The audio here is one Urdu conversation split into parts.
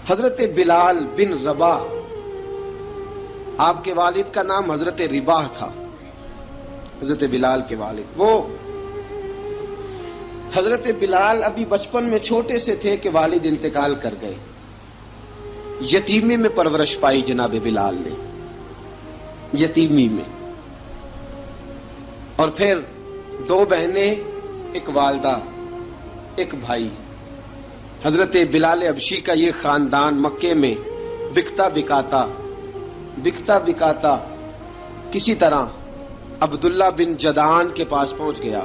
حضرت بلال بن رباح، آپ کے والد کا نام حضرت رباح تھا، حضرت بلال کے والد۔ وہ حضرت بلال ابھی بچپن میں چھوٹے سے تھے کہ والد انتقال کر گئے، یتیمی میں پرورش پائی جناب بلال نے، یتیمی میں، اور پھر دو بہنیں، ایک والدہ، ایک بھائی۔ حضرت بلال حبشی کا یہ خاندان مکے میں بکتا بکاتا کسی طرح عبداللہ بن جدعان کے پاس پہنچ گیا۔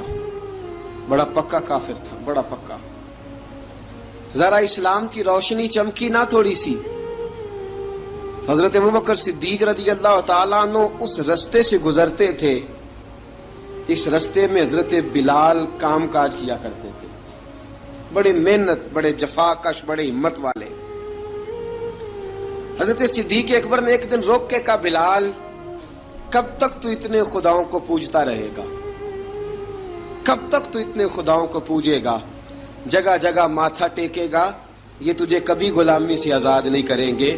بڑا پکا کافر تھا، بڑا پکا۔ ذرا اسلام کی روشنی چمکی نہ تھوڑی سی، حضرت ابوبکر صدیق رضی اللہ تعالیٰ عنہ اس رستے سے گزرتے تھے، اس رستے میں حضرت بلال کام کاج کیا کرتے تھے، بڑے محنت، بڑے جفاکش، بڑے ہمت والے۔ حضرت صدیق اکبر نے ایک دن روک کے کہا، بلال کب تک تو اتنے خداؤں کو پوجتا رہے گا، کب تک تو اتنے خداؤں کو پوجے گا، جگہ جگہ ماتھا ٹیکے گا، یہ تجھے کبھی غلامی سے آزاد نہیں کریں گے۔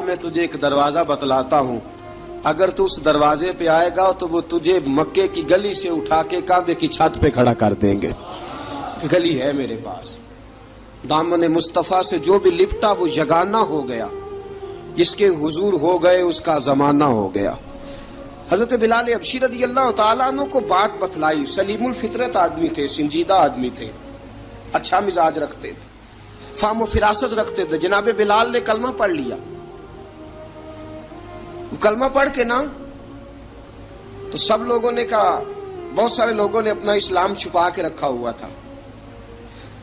میں تجھے ایک دروازہ بتلاتا ہوں، اگر تو اس دروازے پہ آئے گا تو وہ تجھے مکے کی گلی سے اٹھا کے کعبے کی چھت پہ کھڑا کر دیں گے۔ گلی ہے میرے پاس، دامن مصطفیٰ سے جو بھی لپٹا وہ یگانہ ہو گیا، جس کے حضور ہو گئے اس کا زمانہ ہو گیا۔ حضرت بلال حبشی رضی اللہ تعالیٰ عنہ کو بات بتلائی، سلیم الفطرت آدمی تھے، سنجیدہ آدمی تھے، اچھا مزاج رکھتے تھے، فہم و فراست رکھتے تھے۔ جناب بلال نے کلمہ پڑھ لیا، کلمہ پڑھ کے نا تو سب لوگوں نے کہا، بہت سارے لوگوں نے اپنا اسلام چھپا کے رکھا ہوا تھا۔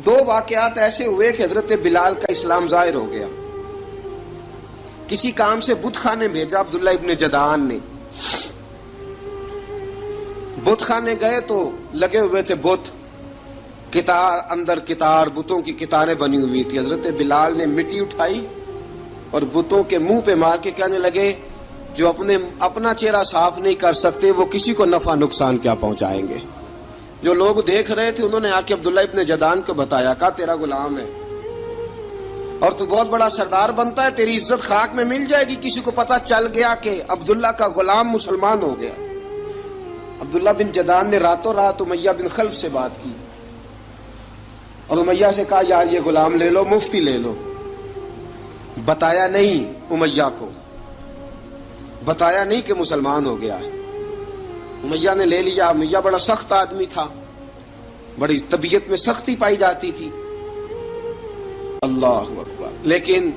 دو واقعات ایسے ہوئے کہ حضرت بلال کا اسلام ظاہر ہو گیا۔ کسی کام سے بت خانے بھیجا عبداللہ ابن جدعان نے، بت خانے گئے تو لگے ہوئے تھے بت، کتار اندر کتار، بتوں کی کتاریں بنی ہوئی تھی۔ حضرت بلال نے مٹی اٹھائی اور بتوں کے منہ پہ مار کے کہنے لگے، جو اپنا چہرہ صاف نہیں کر سکتے وہ کسی کو نفع نقصان کیا پہنچائیں گے۔ جو لوگ دیکھ رہے تھے انہوں نے آ کے عبداللہ ابن جدعان کو بتایا، کہا تیرا غلام ہے اور تو بہت بڑا سردار بنتا ہے، تیری عزت خاک میں مل جائے گی کسی کو پتہ چل گیا کہ عبداللہ کا غلام مسلمان ہو گیا۔ عبداللہ بن جدعان نے راتوں رات امیہ بن خلف سے بات کی اور امیہ سے کہا، یار یہ غلام لے لو، مفتی لے لو۔ بتایا نہیں امیہ کو، بتایا نہیں کہ مسلمان ہو گیا ہے۔ امیہ نے لے لیا۔ امیہ بڑا سخت آدمی تھا، بڑی طبیعت میں سختی پائی جاتی تھی، اللہ اکبر، لیکن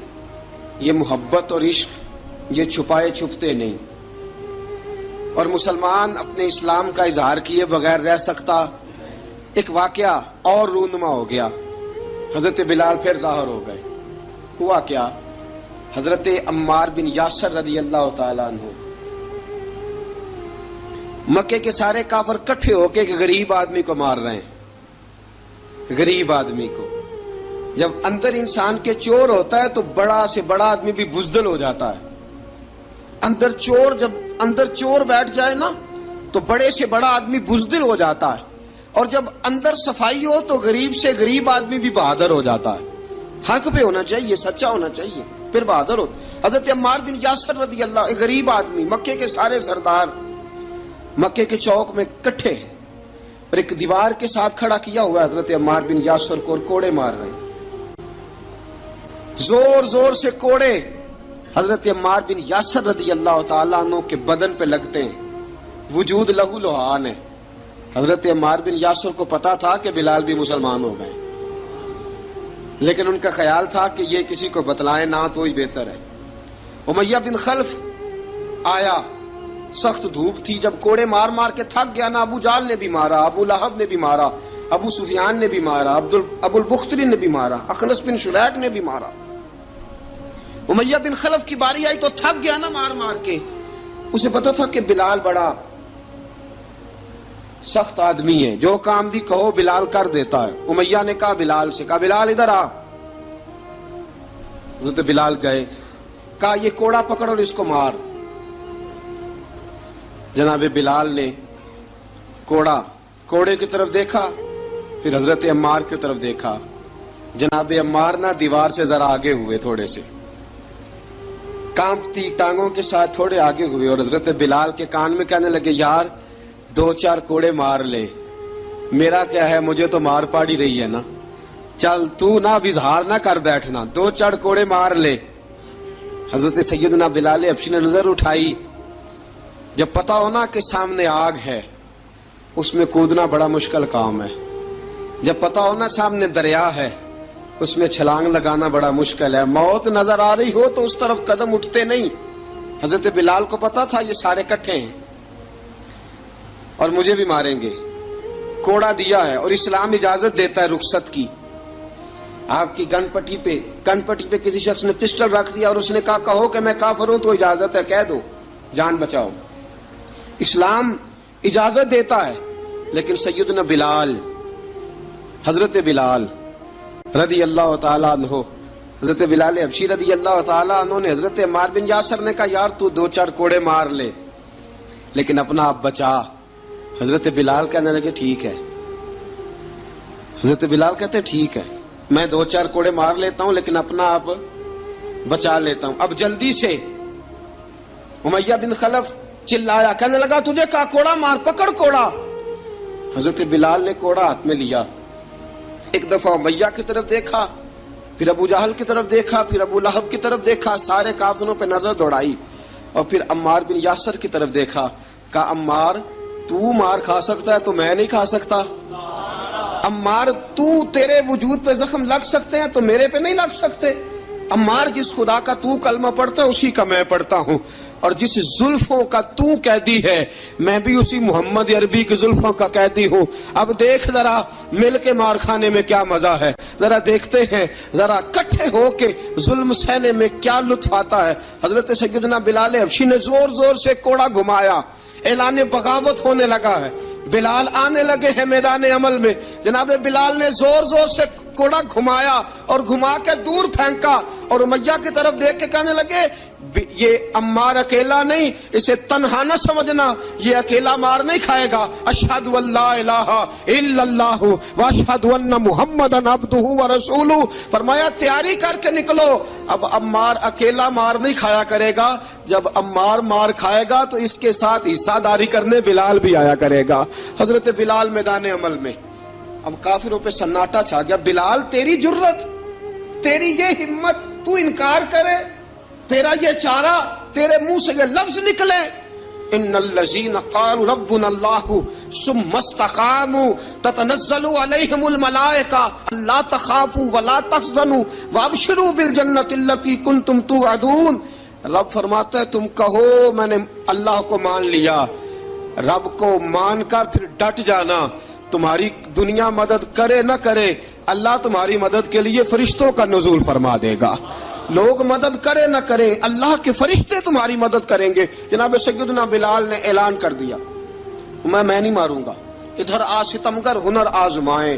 یہ محبت اور عشق یہ چھپائے چھپتے نہیں، اور مسلمان اپنے اسلام کا اظہار کیے بغیر رہ سکتا۔ ایک واقعہ اور رونما ہو گیا، حضرت بلال پھر ظاہر ہو گئے۔ ہوا کیا؟ حضرت عمار بن یاسر رضی اللہ تعالیٰ عنہ، مکے کے سارے کافر کٹھے ہو کے غریب آدمی کو مار رہے ہیں، غریب آدمی کو۔ جب اندر انسان کے چور ہوتا ہے تو بڑا سے بڑا آدمی بھی بزدل ہو جاتا ہے۔ جب اندر چور بیٹھ جائے نا تو بڑے سے بڑا آدمی بزدل ہو جاتا ہے، اور جب اندر صفائی ہو تو غریب سے غریب آدمی بھی بہادر ہو جاتا ہے۔ حق پہ ہونا چاہیے، سچا ہونا چاہیے، پھر بہادر ہو۔ حضرت عمار بن یاسر رضی اللہ، ایک غریب آدمی، مکے کے سارے سردار مکے کے چوک میں کٹھے اور ایک دیوار کے ساتھ کھڑا کیا ہوا ہے حضرت عمار بن یاسر کو، اور کوڑے مار رہے ہیں، زور زور سے کوڑے حضرت عمار بن یاسر رضی اللہ تعالیٰ عنہ کے بدن پہ لگتے ہیں، وجود لہو لہان ہے۔ حضرت عمار بن یاسر کو پتا تھا کہ بلال بھی مسلمان ہو گئے، لیکن ان کا خیال تھا کہ یہ کسی کو بتلائیں نہ تو ہی بہتر ہے۔ امیہ بن خلف آیا، سخت دھوپ تھی، جب کوڑے مار مار کے تھک گیا نا، ابو جال نے بھی مارا، ابو لہب نے بھی مارا، ابو سفیان نے بھی مارا، ابو البختری نے بھی مارا، اخنس بن شلیک نے بھی مارا۔ امیہ بن خلف کی باری آئی تو تھک گیا نا مار مار کے، اسے پتا تھا کہ بلال بڑا سخت آدمی ہے، جو کام بھی کہو بلال کر دیتا ہے۔ امیہ نے کہا بلال سے، کہا بلال ادھر آ۔ حضرت بلال گئے، کہا یہ کوڑا پکڑ اور اس کو مار۔ جناب بلال نے کوڑے کی طرف دیکھا، پھر حضرت عمار کی طرف دیکھا، جناب عمار نہ دیوار سے ذرا آگے ہوئے، تھوڑے سے کانپتی ٹانگوں کے ساتھ تھوڑے آگے ہوئے، اور حضرت بلال کے کان میں کہنے لگے یار 2-4 کوڑے مار لے، میرا کیا ہے، مجھے تو مار پاڑی رہی ہے نا، چل تو نہ اب اظہار نہ کر بیٹھنا، 2-4 کوڑے مار لے۔ حضرت سیدنا بلال حبشی نے نظر اٹھائی، جب پتا ہونا کہ سامنے آگ ہے اس میں کودنا بڑا مشکل کام ہے، جب پتا ہونا سامنے دریا ہے اس میں چھلانگ لگانا بڑا مشکل ہے، موت نظر آ رہی ہو تو اس طرف قدم اٹھتے نہیں۔ حضرت بلال کو پتا تھا یہ سارے کٹھے ہیں اور مجھے بھی ماریں گے، کوڑا دیا ہے، اور اسلام اجازت دیتا ہے رخصت کی۔ آپ کی گن پٹی پہ کسی شخص نے پسٹل رکھ دیا اور اس نے کہا کہو کہ میں کافر ہوں تو اجازت ہے، کہہ دو، جان بچاؤ، اسلام اجازت دیتا ہے۔ لیکن سیدنا بلال، حضرت بلال رضی اللہ تعالیٰ عنہ، حضرت بلال حبشی رضی اللہ تعالیٰ عنہ نے حضرت عمار بن یاسر نے کہا یار تو 2-4 کوڑے مار لے لیکن اپنا آپ بچا۔ حضرت بلال کہنے لگے ٹھیک ہے، حضرت بلال کہتے ہیں ٹھیک ہے، میں 2-4 کوڑے مار لیتا ہوں لیکن اپنا آپ بچا لیتا ہوں۔ اب جلدی سے امیہ بن خلف چلایا، کہنے لگا تجھے کہا کوڑا مار، پکڑ کوڑا۔ حضرت بلال نے کوڑا ہاتھ میں لیا، ایک دفعہ امیہ کی طرف دیکھا، پھر ابو جہل کی طرف دیکھا، پھر ابو لہب کی طرف دیکھا، سارے کافروں پہ نظر دوڑائی، اور پھر عمار بن یاسر کی طرف دیکھا، کہا عمار تو مار کھا سکتا ہے تو میں نہیں کھا سکتا، عمار تیرے وجود پہ زخم لگ سکتے ہیں تو میرے پہ نہیں لگ سکتے، عمار جس خدا کا تو کلمہ پڑھتا ہے اسی کا میں پڑھتا ہوں، اور جس زلفوں کا تو قیدی ہے میں بھی اسی محمد عربی کی زلفوں کا قیدی ہوں۔ اب دیکھ ذرا مل کے مار کھانے میں کیا مزہ ہے، ذرا دیکھتے ہیں ذرا کٹھے ہو کے ظلم سہنے میں کیا لطف آتا ہے۔ حضرت سیدنا بلال حبشی نے زور زور سے کوڑا گھمایا، اعلان بغاوت ہونے لگا ہے، بلال آنے لگے ہیں میدان عمل میں۔ جناب بلال نے زور زور سے کوڑا گھمایا اور گھما کے دور پھینکا، اور امیہ کی طرف دیکھ کے کہنے لگے یہ عمار اکیلا نہیں، اسے تنہا نہ سمجھنا، یہ اکیلا مار نہیں کھائے گا۔ اشہد ان لا الہ الا اللہ واشہد ان محمدن عبدہ ورسولہ، فرمایا تیاری کر کے نکلو، اب عمار اکیلا مار نہیں کھایا کرے گا، جب عمار مار کھائے گا تو اس کے ساتھ حصہ داری کرنے بلال بھی آیا کرے گا۔ حضرت بلال میدان عمل میں، اب کافروں پہ سناٹا چھا گیا۔ بلال تیری جرت، تیری یہ ہمت، تو انکار کرے، تیرا یہ چارہ، تیرے منہ سے یہ لفظ نکلے، ان الذین قالوا ربنا اللہ ثم استقاموا تتنزل علیہم الملائکہ الا تخافوا ولا تحزنوا وابشروا بالجنۃ التی کنتم توعدون۔ رب فرماتا ہے تم کہو میں نے اللہ کو مان لیا، رب کو مان کر پھر ڈٹ جانا، تمہاری دنیا مدد کرے نہ کرے اللہ تمہاری مدد کے لیے فرشتوں کا نزول فرما دے گا، لوگ مدد کرے نہ کرے اللہ کے فرشتے تمہاری مدد کریں گے۔ جناب سیدنا بلال نے اعلان کر دیا میں نہیں ماروں گا، ادھر آ ستمگر ہنر آزمائیں،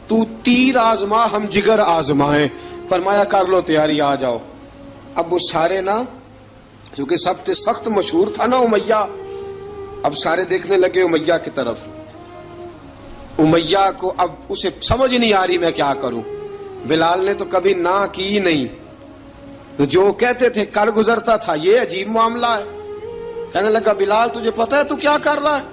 تو تیر آزما ہم جگر آزمائیں، فرمایا کر لو تیاری آ جاؤ۔ اب وہ سارے نا، کیونکہ سب سے سخت مشہور تھا نا امیہ، اب سارے دیکھنے لگے امیہ کی طرف، امیہ کو اب اسے سمجھ نہیں آ رہی میں کیا کروں۔ بلال نے تو کبھی نہ کی نہیں، تو جو کہتے تھے کر گزرتا تھا، یہ عجیب معاملہ ہے۔ کہنے لگا بلال تجھے پتا ہے تو کیا کر رہا ہے،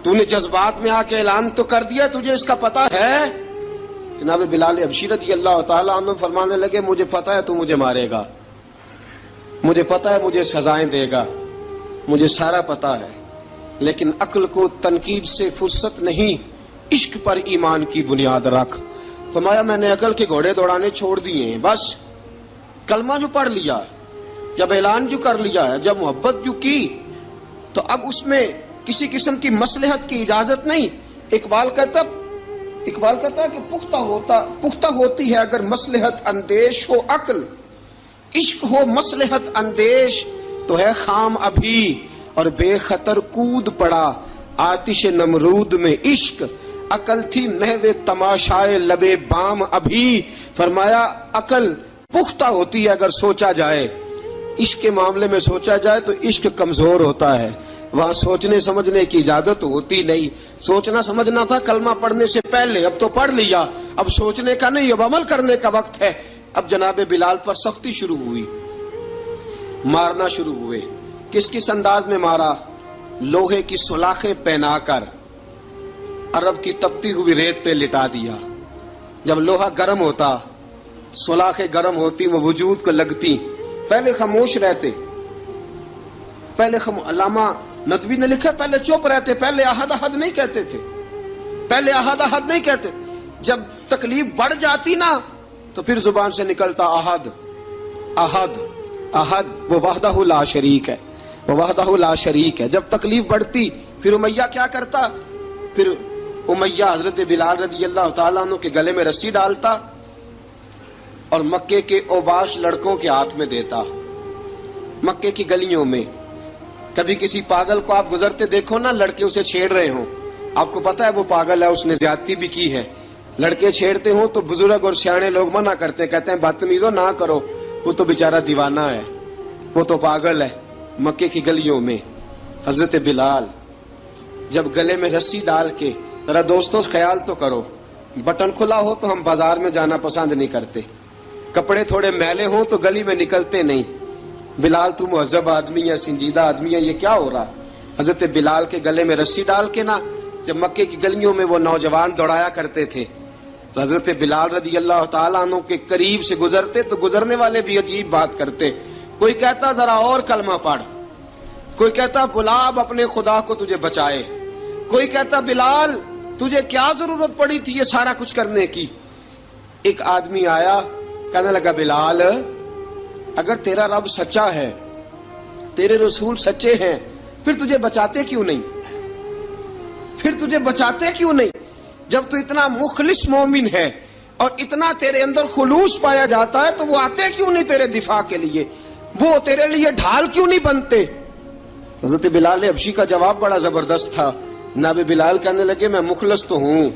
تو نے جذبات میں آ کے اعلان تو کر دیا، تجھے اس کا پتا ہے؟ جناب بلال حبشی رضی اللہ تعالیٰ عنہ فرمانے لگے مجھے پتا ہے تو مجھے مارے گا، مجھے پتا ہے مجھے سزائیں دے گا، مجھے سارا پتا ہے، لیکن عقل کو تنقید سے فرصت نہیں، عشق پر ایمان کی بنیاد رکھ۔ فرمایا میں نے عقل کے گھوڑے دوڑانے چھوڑ دیے ہیں، بس کلمہ جو پڑھ لیا ہے، جب اعلان جو کر لیا ہے، جب محبت جو کی، تو اب اس میں کسی قسم کی مصلحت کی اجازت نہیں۔ اقبال کہتا ہے کہ پختہ ہوتی ہے اگر مصلحت اندیش ہو عقل، عشق ہو مصلحت اندیش تو ہے خام ابھی، اور بے خطر کود پڑا آتش نمرود میں عشق، عقل تھی محو تماشائے لبے بام ابھی۔ فرمایا عقل پختہ ہوتی ہے اگر سوچا جائے، عشق کے معاملے میں سوچا جائے تو عشق کمزور ہوتا ہے، وہاں سوچنے سمجھنے کی اجازت ہوتی نہیں۔ سوچنا سمجھنا تھا کلمہ پڑھنے سے پہلے، اب تو پڑھ لیا، اب سوچنے کا نہیں، اب عمل کرنے کا وقت ہے۔ اب جناب بلال پر سختی شروع ہوئی، مارنا شروع ہوئے۔ کس کس انداز میں مارا؟ لوہے کی سلاخیں پہنا کر عرب کی تپتی ہوئی ریت پہ لٹا دیا۔ جب لوہا گرم ہوتا، سلاخیں گرم ہوتی، وہ وجود کو لگتی، پہلے خاموش رہتے، پہلے علامہ ندوی نے لکھا پہلے چپ رہتے، پہلے احد احد نہیں کہتے تھے، پہلے احد احد نہیں کہتے، جب تکلیف بڑھ جاتی نا تو پھر زبان سے نکلتا احد احد احد، وہ وحدہ لا شریک ہے، وہ وحدہ لا شریک ہے۔ جب تکلیف بڑھتی پھر امیہ کیا کرتا؟ پھر امیہ حضرت بلال رضی اللہ تعالیٰ عنہ کے گلے میں رسی ڈالتا اور مکے کے اوباش لڑکوں کے ہاتھ میں دیتا۔ مکے کی گلیوں میں کبھی کسی پاگل کو آپ گزرتے دیکھو نا، لڑکے اسے چھیڑ رہے ہوں، آپ کو پتا ہے وہ پاگل ہے، اس نے زیادتی بھی کی ہے، لڑکے چھیڑتے ہوں تو بزرگ اور سیانے لوگ منع کرتے ہیں، کہتے ہیں بدتمیزوں نہ کرو، وہ تو بیچارہ دیوانہ ہے، وہ تو پاگل ہے۔ مکے کی گلیوں میں حضرت بلال جب گلے میں رسی ڈال کے، ذرا دوستوں خیال تو کرو، بٹن کھلا ہو تو ہم بازار میں جانا پسند نہیں کرتے، کپڑے تھوڑے میلے ہوں تو گلی میں نکلتے نہیں۔ بلال تو مہذب آدمی ہے، سنجیدہ آدمی ہے، یہ کیا ہو رہا؟ حضرت بلال کے گلے میں رسی ڈال کے نا، جب مکے کی گلیوں میں وہ نوجوان دوڑایا کرتے تھے، حضرت بلال رضی اللہ تعالیٰ عنہ کے قریب سے گزرتے تو گزرنے والے بھی عجیب بات کرتے، کوئی کہتا ذرا اور کلمہ پڑھ، کوئی کہتا بلا اب اپنے خدا کو تجھے بچائے، کوئی کہتا بلال تجھے کیا ضرورت پڑی تھی یہ سارا کچھ کرنے کی۔ ایک آدمی آیا کہنے لگا بلال اگر تیرا رب سچا ہے، تیرے رسول سچے ہیں، پھر تجھے بچاتے کیوں نہیں؟ پھر تجھے بچاتے کیوں نہیں؟ جب تو اتنا مخلص مومن ہے اور اتنا تیرے اندر خلوص پایا جاتا ہے تو وہ آتے کیوں نہیں تیرے دفاع کے لیے؟ وہ تیرے لیے ڈھال کیوں نہیں بنتے؟ حضرت بلال حبشی کا جواب بڑا زبردست تھا۔ جناب بلال کہنے لگے میں مخلص تو ہوں،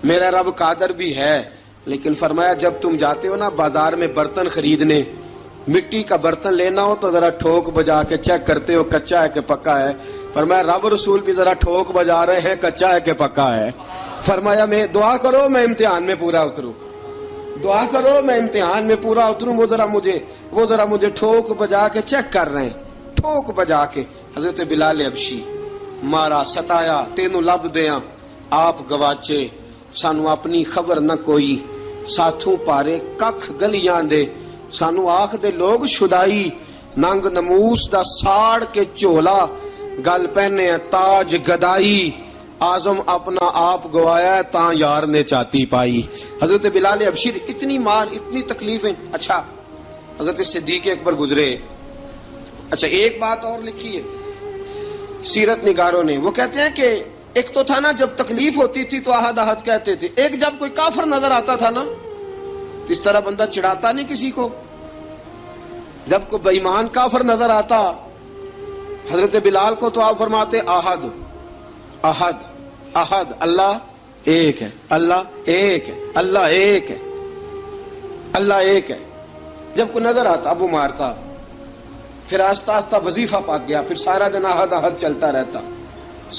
میرا رب قادر بھی ہے، لیکن فرمایا جب تم جاتے ہو نا بازار میں برتن خریدنے، مٹی کا برتن لینا ہو تو ذرا ٹھوک بجا کے چیک کرتے ہو کچا ہے کہ پکا ہے۔ فرمایا رب رسول بھی ذرا ٹھوک بجا رہے ہیں کچا ہے کہ پکا ہے۔ فرمایا میں دعا کرو میں امتحان میں پورا اتروں، دعا کرو میں امتحان میں پورا اتروں، وہ ذرا مجھے ٹھوک بجا کے چیک کر رہے ہیں، ٹھوک بجا کے۔ حضرت بلال حبشی مارا ستایا تینوں لب دیاں آپ گواچے، سانو اپنی خبر نہ کوئی، ساتھوں پارے ککھ گلیاں دے، سانو آخ دے لوگ شدائی، ننگ نموس دا ساڑ کے چولا، گل پہنے تاج گدائی، آزم اپنا آپ گوایا تاں یار نے چاتی پائی۔ حضرت بلال حبشی اتنی مار، اتنی تکلیفیں۔ اچھا حضرت صدیق اکبر گزرے۔ اچھا ایک بات اور لکھی ہے سیرت نگاروں نے، وہ کہتے ہیں کہ ایک تو تھا نا جب تکلیف ہوتی تھی تو احد احد کہتے تھے، ایک جب کوئی کافر نظر آتا تھا نا اس طرح بندہ چڑھاتا نہیں کسی کو، جب کوئی بے ایمان کافر نظر آتا حضرت بلال کو تو آپ فرماتے احد احد احد، اللہ ایک ہے، اللہ ایک ہے، اللہ ایک ہے، اللہ ایک ہے۔ جب کوئی نظر آتا اب وہ مارتا، پھر آہستہ آہستہ وظیفہ پاک گیا، پھر سارا دن احد احد چلتا رہتا،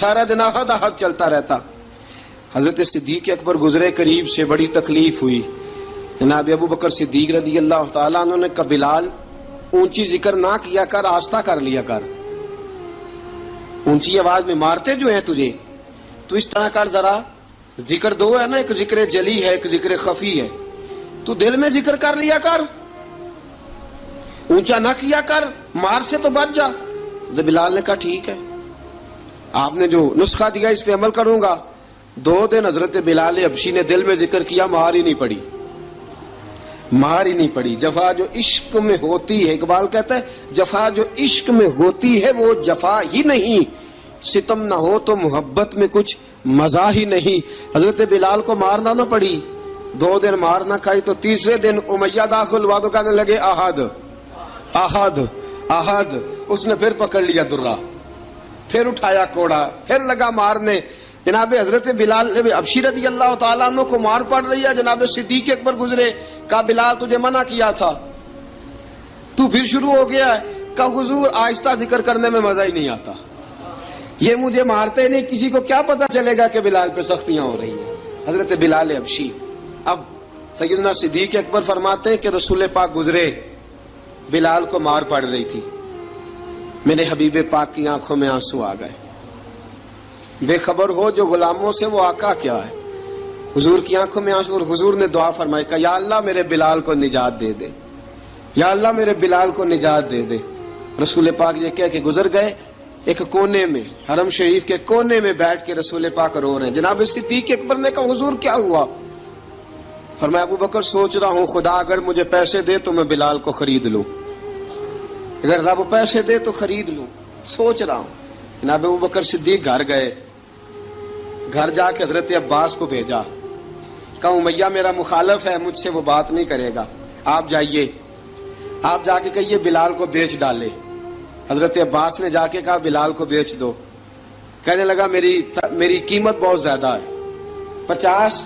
سارا دن احد احد چلتا رہتا۔ حضرت صدیق اکبر گزرے قریب سے، بڑی تکلیف ہوئی۔ جناب ابو بکر صدیق رضی اللہ تعالیٰ عنہ نے کہا بلال اونچی ذکر نہ کیا کر، آہستہ کر لیا کر، اونچی آواز میں مارتے جو ہیں تجھے تو اس طرح کر، ذرا ذکر دو ہے نا، ایک ذکر جلی ہے ایک ذکر خفی ہے، تو دل میں ذکر کر لیا کر، اونچا نہ کیا کر، مار سے تو بچ جا۔ بلال نے کہا ٹھیک ہے، آپ نے جو نسخہ دیا اس پہ عمل کروں گا۔ 2 دن حضرت بلال حبشی نے دل میں ذکر کیا، مار ہی نہیں پڑی، مار ہی نہیں پڑی۔ جفا جو عشق میں ہوتی ہے، اقبال کہتا ہے جفا جو عشق میں ہوتی ہے وہ جفا ہی نہیں، ستم نہ ہو تو محبت میں کچھ مزہ ہی نہیں۔ حضرت بلال کو مارنا نہ پڑی، 2 دن مار نہ کھائی تو تیسرے دن امیہ داخل ہوا تو کہنے لگے احد احد احد، اس نے پھر پکڑ لیا درہ، پھر اٹھایا کوڑا، پھر لگا مارنے۔ جناب حضرت بلال حبشی رضی اللہ تعالیٰ عنہ کو مار پڑ رہی ہے، جناب صدیق اکبر گزرے، کہا بلال تجھے منع کیا تھا، تو پھر شروع ہو گیا ہے۔ کہا حضور آہستہ ذکر کرنے میں مزہ ہی نہیں آتا، یہ مجھے مارتے نہیں، کسی کو کیا پتا چلے گا کہ بلال پہ سختیاں ہو رہی ہیں۔ حضرت بلال حبشی اب سیدنا صدیق اکبر فرماتے ہیں کہ رسول پاک گزرے، بلال کو مار پڑ رہی تھی، میرے حبیب پاک کی آنکھوں میں آنسو آ گئے۔ بے خبر ہو جو غلاموں سے وہ آقا کیا ہے، حضور کی آنکھوں میں آنسو، اور حضور نے دعا فرمائی کہ یا اللہ میرے بلال کو نجات دے دے، یا اللہ میرے بلال کو نجات دے دے۔ رسول پاک یہ کہہ کے گزر گئے، ایک کونے میں، حرم شریف کے کونے میں بیٹھ کے رسول پاک رو رہے ہیں۔ جناب صدیق اکبر نے کہا حضور کیا ہوا؟ فرمایا ابو بکر سوچ رہا ہوں خدا اگر مجھے پیسے دے تو میں بلال کو خرید لوں، اگر رب پیسے دے تو خرید لوں، سوچ رہا ہوں۔ جناب ابو بکر صدیق گھر گئے، گھر جا کے حضرت عباس کو بھیجا، کہا امیہ میرا مخالف ہے، مجھ سے وہ بات نہیں کرے گا، آپ جائیے، آپ جا کے کہیے بلال کو بیچ ڈالے۔ حضرت عباس نے جا کے کہا بلال کو بیچ دو۔ کہنے لگا میری قیمت بہت زیادہ ہے، 50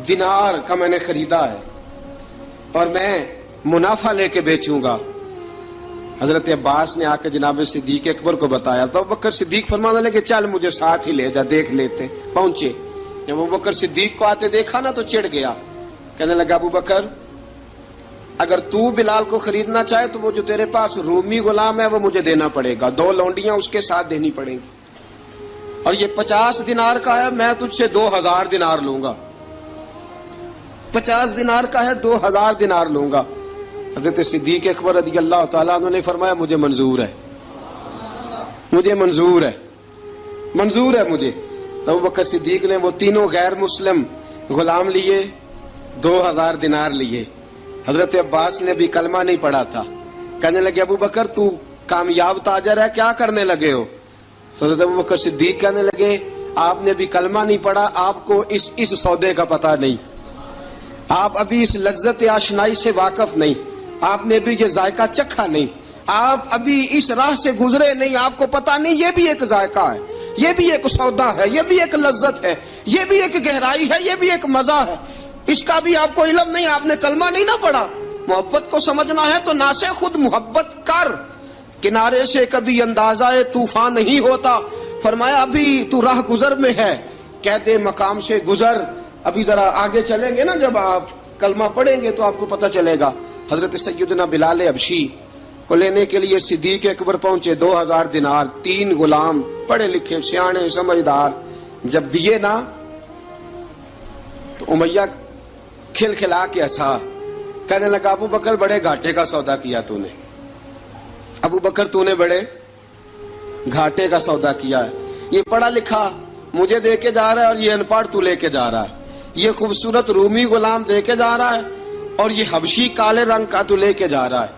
دینار کا میں نے خریدا ہے اور میں منافع لے کے بیچوں گا۔ حضرت عباس نے آ کے جناب صدیق اکبر کو بتایا تو ابو بکر صدیق فرمانے لگے چل مجھے ساتھ ہی لے جا، دیکھ لیتے۔ پہنچے، جب ابو بکر صدیق کو آتے دیکھا نا تو چڑ گیا، کہنے لگا ابو بکر اگر تو بلال کو خریدنا چاہے تو وہ جو تیرے پاس رومی غلام ہے وہ مجھے دینا پڑے گا، 2 لونڈیاں اس کے ساتھ دینی پڑیں گی، اور یہ 50 دینار کا ہے، میں تجھ سے 2000 دینار لوں گا، 50 دینار کا ہے 2000 دینار لوں گا۔ حضرت صدیق اکبر رضی اللہ تعالیٰ عنہ نے فرمایا مجھے منظور ہے، مجھے منظور ہے، منظور ہے مجھے۔ تو ابو بکر صدیق نے وہ تینوں غیر مسلم غلام لیے، 2000 دینار لیے۔ حضرت عباس نے بھی کلمہ نہیں پڑھا تھا، کہنے لگے ابو بکر تو کامیاب تاجر ہے، کیا کرنے لگے ہو؟ تو حضرت ابو بکر صدیق کہنے لگے آپ نے بھی کلمہ نہیں پڑھا، آپ کو اس سودے کا پتہ نہیں، آپ ابھی اس لذت آشنائی سے واقف نہیں، آپ نے بھی یہ ذائقہ چکھا نہیں، آپ ابھی اس راہ سے گزرے نہیں، آپ کو پتہ نہیں یہ بھی ایک ذائقہ ہے، یہ بھی ایک سودا ہے، یہ بھی ایک لذت ہے، یہ بھی ایک گہرائی ہے، یہ بھی ایک مزہ ہے، اس کا بھی آپ کو علم نہیں، آپ نے کلمہ نہیں نہ پڑھا۔ محبت کو سمجھنا ہے تو نہ سے خود محبت کر، کنارے سے کبھی اندازہ طوفان نہیں ہوتا۔ فرمایا ابھی تو راہ گزر میں ہے، کہہ دے مقام سے گزر، ابھی ذرا آگے چلیں گے نا، جب آپ کلمہ پڑھیں گے تو آپ کو پتہ چلے گا۔ حضرت سیدنا بلال حبشی کو لینے کے لیے صدیق اکبر پہنچے، 2000 دینار، 3 غلام پڑھے لکھے سیانے سمجھدار، جب دیے نا تو امیہ کھل کھلا کے ہنسا، کہنے لگا ابو بکر بڑے گھاٹے کا سودا کیا تو نے، ابو بکر تو نے بڑے گھاٹے کا سودا کیا ہے، یہ پڑھا لکھا مجھے دے کے جا رہا ہے اور یہ ان پڑھ تو لے کے جا رہا ہے، یہ خوبصورت رومی غلام دے کے جا رہا ہے اور یہ حبشی کالے رنگ کا تو لے کے جا رہا ہے،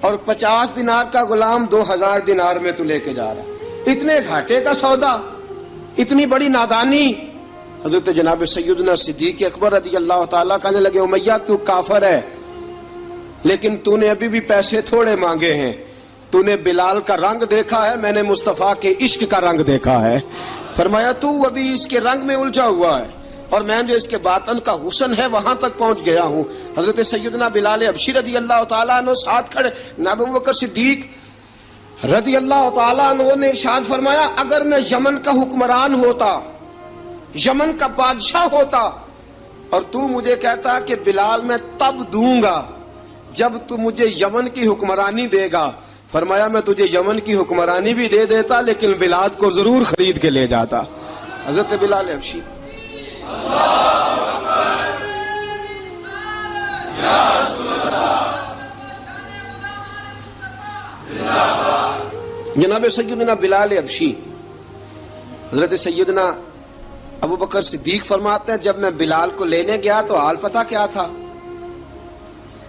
اور 50 دینار کا غلام 2000 دینار میں تو لے کے جا رہا ہے، اتنے گھاٹے کا سودا، اتنی بڑی نادانی۔ حضرت جناب سیدنا صدیق اکبر رضی اللہ تعالیٰ کہنے لگے امیہ تو کافر ہے، لیکن تو نے ابھی بھی پیسے تھوڑے مانگے ہیں، تو نے بلال کا رنگ دیکھا ہے، میں نے مصطفیٰ کے عشق کا رنگ دیکھا ہے۔ فرمایا تو ابھی اس کے رنگ میں الجھا ہوا ہے اور میں جو اس کے باطن کا حسن ہے وہاں تک پہنچ گیا ہوں۔ حضرت سیدنا بلال حبشی رضی اللہ تعالیٰ عنہ ساتھ کھڑے، جناب ابو بکر صدیق رضی اللہ تعالیٰ عنہ نے ارشاد فرمایا اگر میں یمن کا حکمران ہوتا، یمن کا بادشاہ ہوتا، اور تو مجھے کہتا کہ بلال میں تب دوں گا جب تو مجھے یمن کی حکمرانی دے گا، فرمایا میں تجھے یمن کی حکمرانی بھی دے دیتا لیکن بلال کو ضرور خرید کے لے جاتا۔ حضرت بلال حبشی جناب سیدنا بلال حبشی، حضرت سیدنا ابو بکر صدیق فرماتے ہیں جب میں بلال کو لینے گیا تو حال پتہ کیا تھا،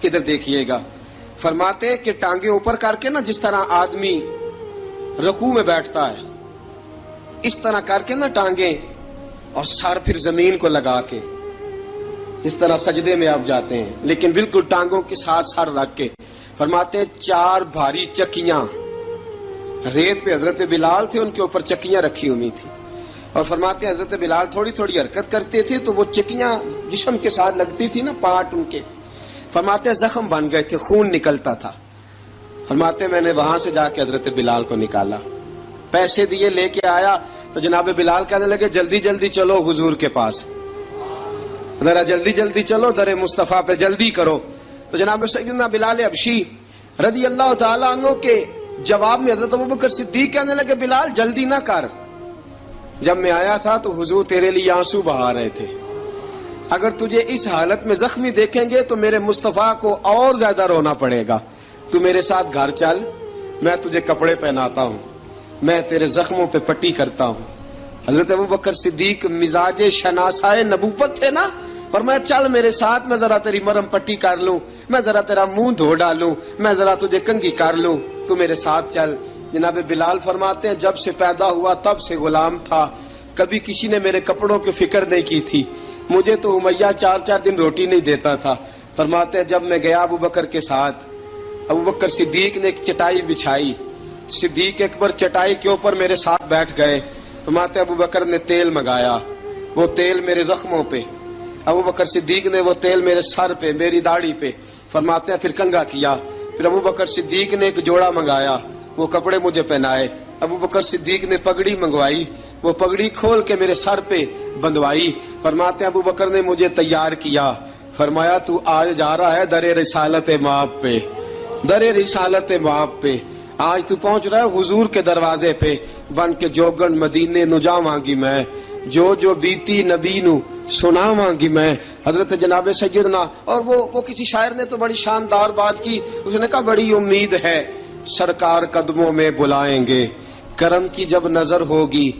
ادھر دیکھیے گا، فرماتے کہ ٹانگیں اوپر کر کے نا جس طرح آدمی رکوع میں بیٹھتا ہے اس طرح کر کے نا ٹانگیں، اور سر پھر زمین کو لگا کے اس طرح سجدے میں آپ جاتے ہیں، لیکن بالکل ٹانگوں کے ساتھ سر رکھ کے، فرماتے 4 بھاری چکیاں ریت پہ حضرت بلال تھے، ان کے اوپر چکیاں رکھی ہوئی تھی، اور فرماتے ہیں حضرت بلال تھوڑی تھوڑی حرکت کرتے تھے تو وہ چکیاں جسم کے ساتھ لگتی تھی نا، پارٹ ان کے، فرماتے زخم بن گئے تھے، خون نکلتا تھا۔ فرماتے میں نے وہاں سے جا کے حضرت بلال کو نکالا، پیسے دیے لے کے آیا تو جناب بلال کہنے لگے جلدی جلدی چلو حضور کے پاس، ذرا جلدی جلدی چلو، در مصطفیٰ پہ جلدی کرو۔ تو جناب سیدنا بلال حبشی رضی اللہ تعالیٰ عنہ کے جواب میں حضرت ابوبکر صدیق کہنے لگے بلال جلدی نہ کر، جب میں آیا تھا تو حضور تیرے لیے آنسو بہا رہے تھے، اگر تجھے اس حالت میں زخمی دیکھیں گے تو میرے مصطفیٰ کو اور زیادہ رونا پڑے گا، تو میرے ساتھ گھر چل، میں تجھے کپڑے پہناتا ہوں، میں تیرے زخموں پہ پٹی کرتا ہوں۔ حضرت ابوبکر صدیق مزاج شناسائے نبوت تھے نا، فرمایا چل میرے ساتھ، میں ذرا تیری مرم پٹی کر لوں، میں ذرا تیرا منہ دھو ڈالوں، میں ذرا تجھے کنگھی کر لوں، تو میرے ساتھ چل۔ جناب بلال فرماتے ہیں جب سے پیدا ہوا تب سے غلام تھا، کبھی کسی نے میرے کپڑوں کی فکر نہیں کی تھی، مجھے تو امیہ 4 دن روٹی نہیں دیتا تھا۔ فرماتے ہیں جب میں گیا ابوبکر کے ساتھ، ابوبکر صدیق نے ایک چٹائی بچھائی، صدیق اکبر چٹائی کے اوپر میرے ساتھ بیٹھ گئے۔ فرماتے ابوبکر نے تیل منگایا، وہ تیل میرے زخموں پہ، ابوبکر صدیق نے وہ تیل میرے سر پہ، میری داڑھی پہ، فرماتے ہیں پھر کنگھا کیا، پھر ابوبکر صدیق نے ایک جوڑا منگایا، وہ کپڑے مجھے پہنائے، ابوبکر صدیق نے پگڑی منگوائی، وہ پگڑی کھول کے میرے سر پہ بندھوائی۔ فرماتے ہیں ابوبکر نے مجھے تیار کیا، فرمایا تو آج جا رہا ہے در رسالت مآب پہ، در رسالت مآب پہ، آج تو پہنچ رہا ہے حضور کے دروازے پہ، بن کے جوگن مدینے نو جاواں گی میں، جو بیتی نبی نو سناواں گی میں۔ حضرت جناب سیدنا، اور وہ کسی شاعر نے تو بڑی شاندار بات کی، اس نے کہا بڑی امید ہے سرکار قدموں میں بلائیں گے، کرم کی جب نظر ہوگی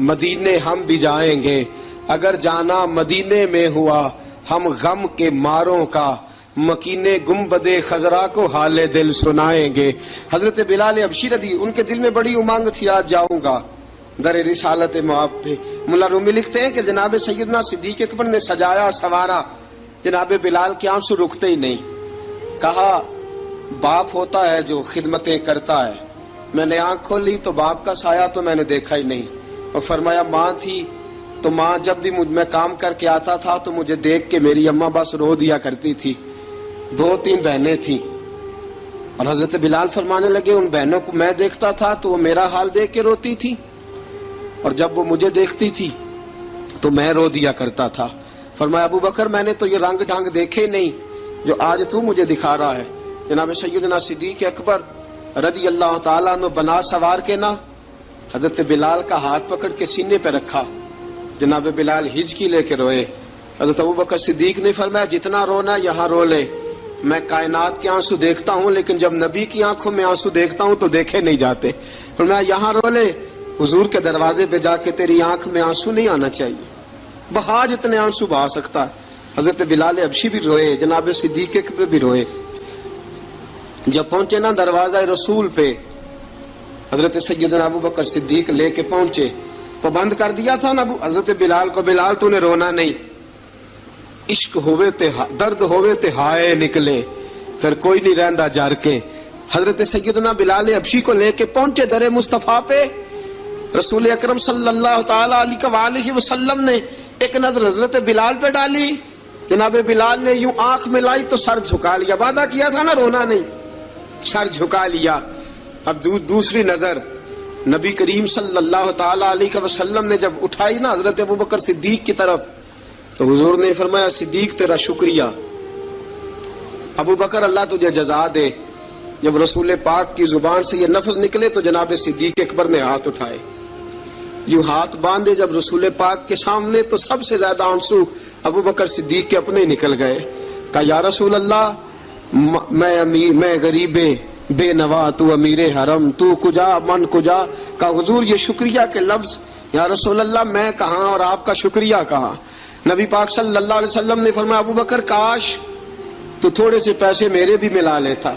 مدینے ہم بھی جائیں گے، اگر جانا مدینے میں ہوا ہم غم کے ماروں کا، مکینے گنبد خضرا کو حال دل سنائیں گے۔ حضرت بلال حبشی رضی ان کے دل میں بڑی امنگ تھی آج جاؤں گا در رسالت مآب پہ۔ ملا رومی لکھتے ہیں کہ جناب سیدنا صدیق اکبر نے سجایا سوارا، جناب بلال کے آنسو رکتے ہی نہیں۔ کہا باپ ہوتا ہے جو خدمتیں کرتا ہے، میں نے آنکھ کھولی تو باپ کا سایہ تو میں نے دیکھا ہی نہیں، اور فرمایا ماں تھی تو ماں جب بھی میں کام کر کے آتا تھا تو مجھے دیکھ کے میری اماں بس رو دیا کرتی تھی، 2-3 بہنیں تھیں، اور حضرت بلال فرمانے لگے ان بہنوں کو میں دیکھتا تھا تو وہ میرا حال دیکھ کے روتی تھی، اور جب وہ مجھے دیکھتی تھی تو میں رو دیا کرتا تھا۔ فرمایا ابوبکر میں نے تو یہ رنگ ڈھنگ دیکھے نہیں جو آج تو مجھے دکھا رہا ہے۔ جناب سیدنا صدیق اکبر رضی اللہ تعالیٰ عنہ بنا سوار کے نا حضرت بلال کا ہاتھ پکڑ کے سینے پہ رکھا، جناب بلال ہچکی لے کے روئے۔ حضرت ابوبکر صدیق نے فرمایا جتنا رونا یہاں رو لے، میں کائنات کے آنسو دیکھتا ہوں لیکن جب نبی کی آنکھوں میں آنسو دیکھتا ہوں تو دیکھے نہیں جاتے، فرمایا یہاں رو لے، حضور کے دروازے پہ جا کے تیری آنکھ میں آنسو نہیں آنا چاہیے، بہا جتنے آنسو بہا سکتا ہے۔ حضرت بلال حبشی بھی روئے، جناب صدیق اکبر بھی روئے۔ جب پہنچے نا دروازہ رسول پہ، حضرت سیدنا ابوبکر صدیق لے کے پہنچے، پابند کر دیا تھا نا حضرت بلال کو، بلال تو نے رونا نہیں، عشق ہوئے تے درد ہوئے تے ہائے نکلے، پھر کوئی نہیں رہندا جر کے۔ حضرت سیدنا بلال حبشی کو لے کے پہنچے در مصطفیٰ پہ، رسول اکرم صلی اللہ تعالی علیہ وسلم نے ایک نظر حضرت بلال پہ ڈالی، جناب بلال نے یوں آنکھ ملائی تو سر جھکا لیا، وعدہ کیا تھا نا رونا نہیں، سر جھکا لیا۔ اب دوسری نظر نبی کریم صلی اللہ تعالی علیہ وسلم نے جب اٹھائی نا حضرت ابوبکر صدیق کی طرف، تو حضور نے فرمایا صدیق تیرا شکریہ، ابوبکر اللہ تجھے جزا دے۔ جب رسول پاک کی زبان سے یہ لفظ نکلے تو جناب صدیق اکبر نے ہاتھ اٹھائے، یوں ہاتھ باندھے جب رسول پاک کے سامنے، تو سب سے زیادہ آنسو ابوبکر صدیق کے اپنے نکل گئے۔ کہا یا رسول اللہ میں غریب بے نوا، تو امیر حرم، تو کجا من کجا۔ کہا حضور یہ شکریہ کے لفظ، یا رسول اللہ میں کہاں اور آپ کا شکریہ کہاں۔ نبی پاک صلی اللہ علیہ وسلم نے فرمایا ابوبکر کاش تو تھوڑے سے پیسے میرے بھی ملا لیتا،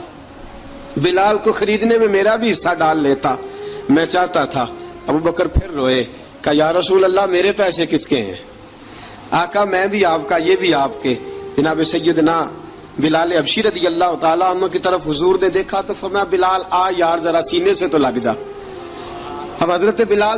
بلال کو خریدنے میں میرا بھی حصہ ڈال لیتا، میں چاہتا تھا۔ ابوبکر پھر روئے، کہا یا رسول اللہ میرے پیسے کس کے ہیں؟ آقا میں بھی آپ کا، یہ بھی آپ کے۔ جناب سیدنا بلال حبشی رضی اللہ تعالیٰ عنہ کی طرف حضور نے دیکھا تو فرمایا بلال آ یار ذرا سینے سے تو لگ جا۔ اب حضرت بلال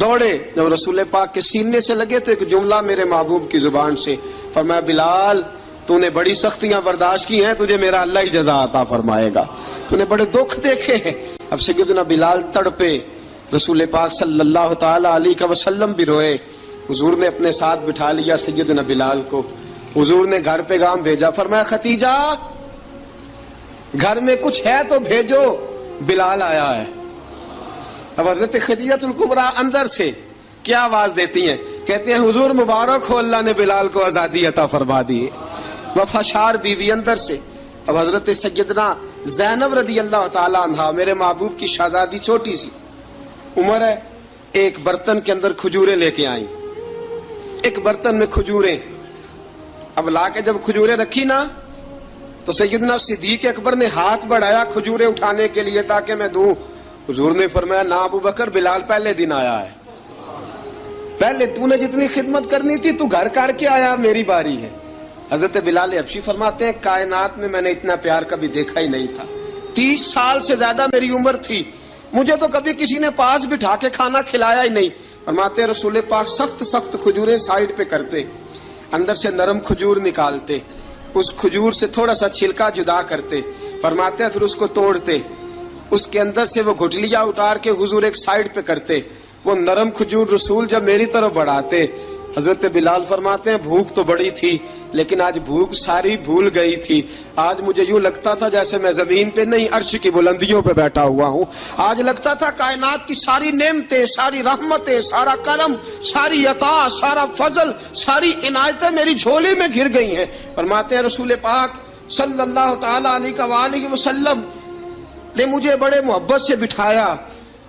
دوڑے، جب رسول پاک کے سینے سے لگے تو ایک جملہ میرے محبوب کی زبان سے، فرمایا بلال تو نے بڑی سختیاں برداشت کی ہیں، تجھے میرا اللہ ہی جزا عطا فرمائے گا، تو نے بڑے دکھ دیکھے ہیں۔ اب سیدنا بلال تڑپے، رسول پاک صلی اللہ تعالی علیہ وسلم بھی روئے۔ حضور نے اپنے ساتھ بٹھا لیا سیدنا بلال کو. حضور نے گھر پیغام بھیجا, فرمایا ختیجہ گھر میں کچھ ہے تو بھیجو, بلال آیا ہے. اب حضرت خدیجہ الکبریٰ اندر سے کیا آواز دیتی ہیں, کہتے ہیں حضور مبارک ہو, اللہ نے بلال کو آزادی عطا فرما دی. وفاشار بیوی اندر سے. اب حضرت سیدنا زینب رضی اللہ تعالی عنہا, میرے محبوب کی شہزادی, چھوٹی سی عمر ہے, ایک برتن کے اندر کھجوریں لے کے آئیں, ایک برتن میں کھجوریں. اب لا کے جب کھجوریں رکھی نا تو سیدنا صدیق اکبر نے ہاتھ بڑھایا کھجوریں اٹھانے کے لیے تاکہ میں دوں. حضور نے فرمایا نا ابو بکر, بلال پہلے دن آیا ہے, پہلے تو نے جتنی خدمت کرنی تھی تو گھر کر کے آیا, میری باری ہے. حضرت بلال حبشی فرماتے ہیں کائنات میں نے اتنا پیار کبھی دیکھا ہی نہیں تھا. 30 سال سے زیادہ میری عمر تھی, مجھے تو کبھی کسی نے پاس بٹھا کے کھانا کھلایا ہی نہیں. فرماتے ہیں رسول پاک سخت سخت کھجوریں سائیڈ پہ کرتے, اندر سے نرم کھجور نکالتے, اس کھجور سے تھوڑا سا چھلکا جدا کرتے. فرماتے ہیں پھر اس کو توڑتے, اس کے اندر سے وہ گھٹلیاں اتار کے حضور ایک سائیڈ پہ کرتے. وہ نرم کھجور رسول جب میری طرف بڑھاتے, حضرت بلال فرماتے ہیں بھوک تو بڑی تھی لیکن آج بھوک ساری بھول گئی تھی. آج مجھے یوں لگتا تھا جیسے میں زمین پہ نہیں عرش کی بلندیوں پہ بیٹھا ہوا ہوں. آج لگتا تھا کائنات کی ساری نعمتیں, ساری رحمتیں, سارا کرم, ساری عطا, سارا فضل, ساری عنایتیں میری جھولی میں گر گئی ہیں. فرماتے ہیں رسول پاک صلی اللہ تعالی علیہ وآلہ وسلم نے مجھے بڑے محبت سے بٹھایا,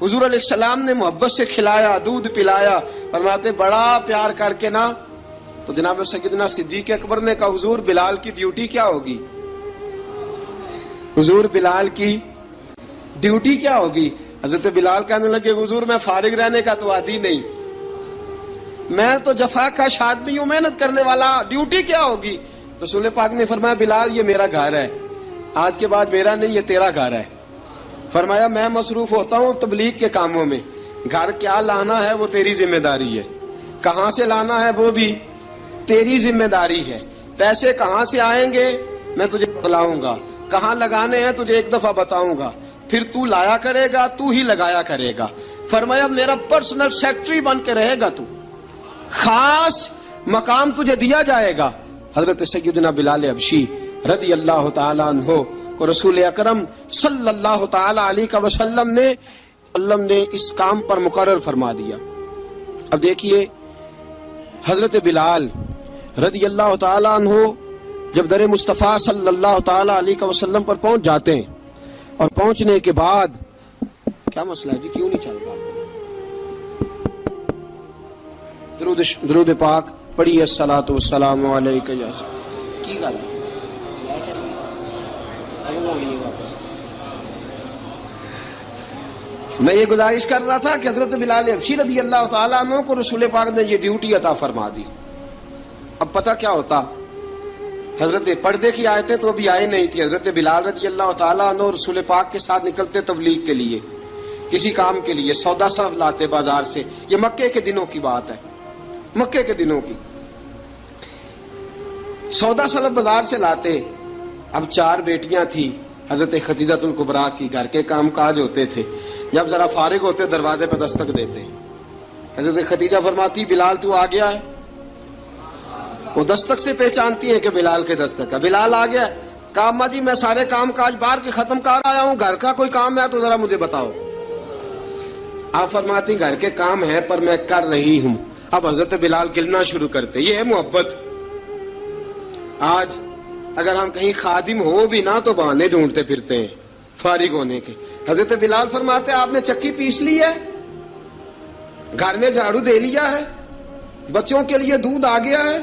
حضور علیہ السلام نے محبت سے کھلایا, دودھ پلایا. فرماتے بڑا پیار کر کے نا تو جناب سیدنا صدیق اکبر نے کہا حضور بلال کی ڈیوٹی کیا ہوگی, حضور بلال کی ڈیوٹی کیا ہوگی. حضرت بلال کہنے لگے حضور میں فارغ رہنے کا تو عادی نہیں, میں تو جفا کش آدمی ہوں, محنت کرنے والا, ڈیوٹی کیا ہوگی. رسول پاک نے فرمایا بلال یہ میرا گھر ہے, آج کے بعد میرا نہیں یہ تیرا گھر ہے. فرمایا میں مصروف ہوتا ہوں تبلیغ کے کاموں میں, گھر کیا لانا ہے وہ تیری ذمہ داری ہے, کہاں سے لانا ہے وہ بھی تیری ذمہ داری ہے, پیسے کہاں سے آئیں گے میں تجھے بتلاؤں گا, کہاں لگانے ہیں تجھے ایک دفعہ بتاؤں گا, پھر تو لایا کرے گا, تو ہی لگایا کرے گا. فرمایا میرا پرسنل سیکٹری بن کے رہے گا, تو خاص مقام تجھے دیا جائے گا. حضرت سیدنا بلال حبشی رضی اللہ تعالی عنہ کو رسول اکرم صلی اللہ تعالی علیہ وسلم نے اس کام پر مقرر فرما دیا. اب دیکھیے حضرت بلال رضی اللہ تعالی عنہ جب در مصطفیٰ صلی اللہ تعالی علیہ وسلم پر پہنچ جاتے ہیں, اور پہنچنے کے بعد کیا مسئلہ ہے جی, کیوں نہیں چل رہا؟ درود پاک پڑھیے الصلاۃ والسلام علیک یا کی گل میں یہ گزارش کر رہا تھا کہ حضرت بلال حبشی رضی اللہ تعالیٰ عنہ کو رسول پاک نے یہ ڈیوٹی عطا فرما دی. اب پتہ کیا ہوتا, حضرت پردے کی آیتیں تو ابھی آئی نہیں تھی. حضرت بلال رضی اللہ تعالیٰ عنہ رسول پاک کے ساتھ نکلتے تبلیغ کے لیے, کسی کام کے لیے, سودا سلف لاتے بازار سے. یہ مکے کے دنوں کی بات ہے, مکے کے دنوں کی سودا سلف بازار سے لاتے. اب 4 بیٹیاں تھیں حضرت خدیجہ الکبریٰ کی, گھر کے کام کاج ہوتے تھے. جب ذرا فارغ ہوتے دروازے پہ دستک دیتے, حضرت خدیجہ فرماتی بلال تو آ گیا ہے. وہ دستک سے پہچانتی ہیں کہ بلال کے دستک ہے, بلال آ گیا. کہا اماں جی میں سارے کام کاج باہر کے ختم کر آیا ہوں, گھر کا کوئی کام ہے تو ذرا مجھے بتاؤ. آپ فرماتی گھر کے کام ہے پر میں کر رہی ہوں. اب حضرت بلال گلنا شروع کرتے. یہ ہے محبت. آج اگر ہم کہیں خادم ہو بھی نہ تو بہانے ڈھونڈتے پھرتے ہیں فارغ ہونے کے. حضرت بلال فرماتے آپ نے چکی پیس لی ہے, گھر میں جھاڑو دے لیا ہے, بچوں کے لیے دودھ آ گیا ہے,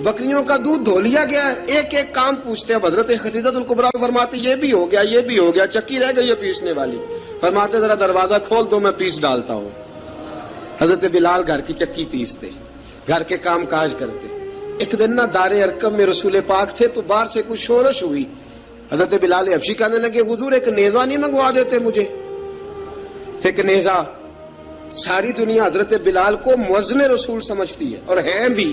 بکریوں کا دودھ دھو لیا گیا ہے, ایک ایک کام پوچھتے. اب حضرت خدیجہ الکبریٰ فرماتے یہ بھی ہو گیا, یہ بھی ہو گیا, چکی رہ گئی ہے پیسنے والی. فرماتے ذرا دروازہ کھول دو میں پیس ڈالتا ہوں. حضرت بلال گھر کی چکی پیستے, گھر کے کام کاج کرتے. ایک دن نہ دار ارقم میں رسول پاک تھے تو باہر سے کچھ شورش ہوئی. حضرت بلال حبشی کہنے لگے حضور ایک نیزہ نہیں منگوا دیتے مجھے, ایک نیزہ. ساری دنیا حضرت بلال کو مؤذن رسول سمجھتی ہے اور ہیں بھی,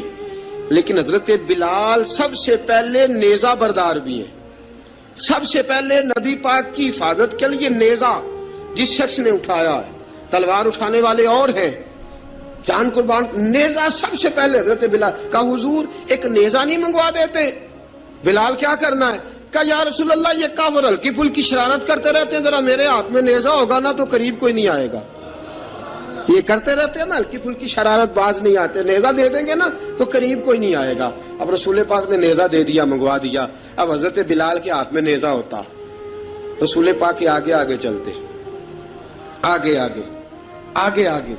لیکن حضرت بلال سب سے پہلے نیزہ بردار بھی ہیں. سب سے پہلے نبی پاک کی حفاظت کے لیے نیزہ جس شخص نے اٹھایا ہے, تلوار اٹھانے والے اور ہیں جان قربان. نیزہ سب سے پہلے حضرت بلال کہا حضور ایک نیزہ نہیں منگوا دیتے؟ بلال کیا کرنا ہے؟ کہا یا رسول اللہ یہ کافر ہلکی پھلکی شرارت کرتے رہتے ہیں, ذرا میرے ہاتھ میں نیزہ ہوگا نا تو قریب کوئی نہیں آئے گا. یہ کرتے رہتے ہیں نا ہلکی پھلکی شرارت, باز نہیں آتے, نیزہ دے دیں گے نا تو قریب کوئی نہیں آئے گا. اب رسول پاک نے نیزہ دے دیا, منگوا دیا. اب حضرت بلال کے ہاتھ میں نیزہ ہوتا, رسول پاک کے آگے آگے چلتے, آگے آگے آگے آگے.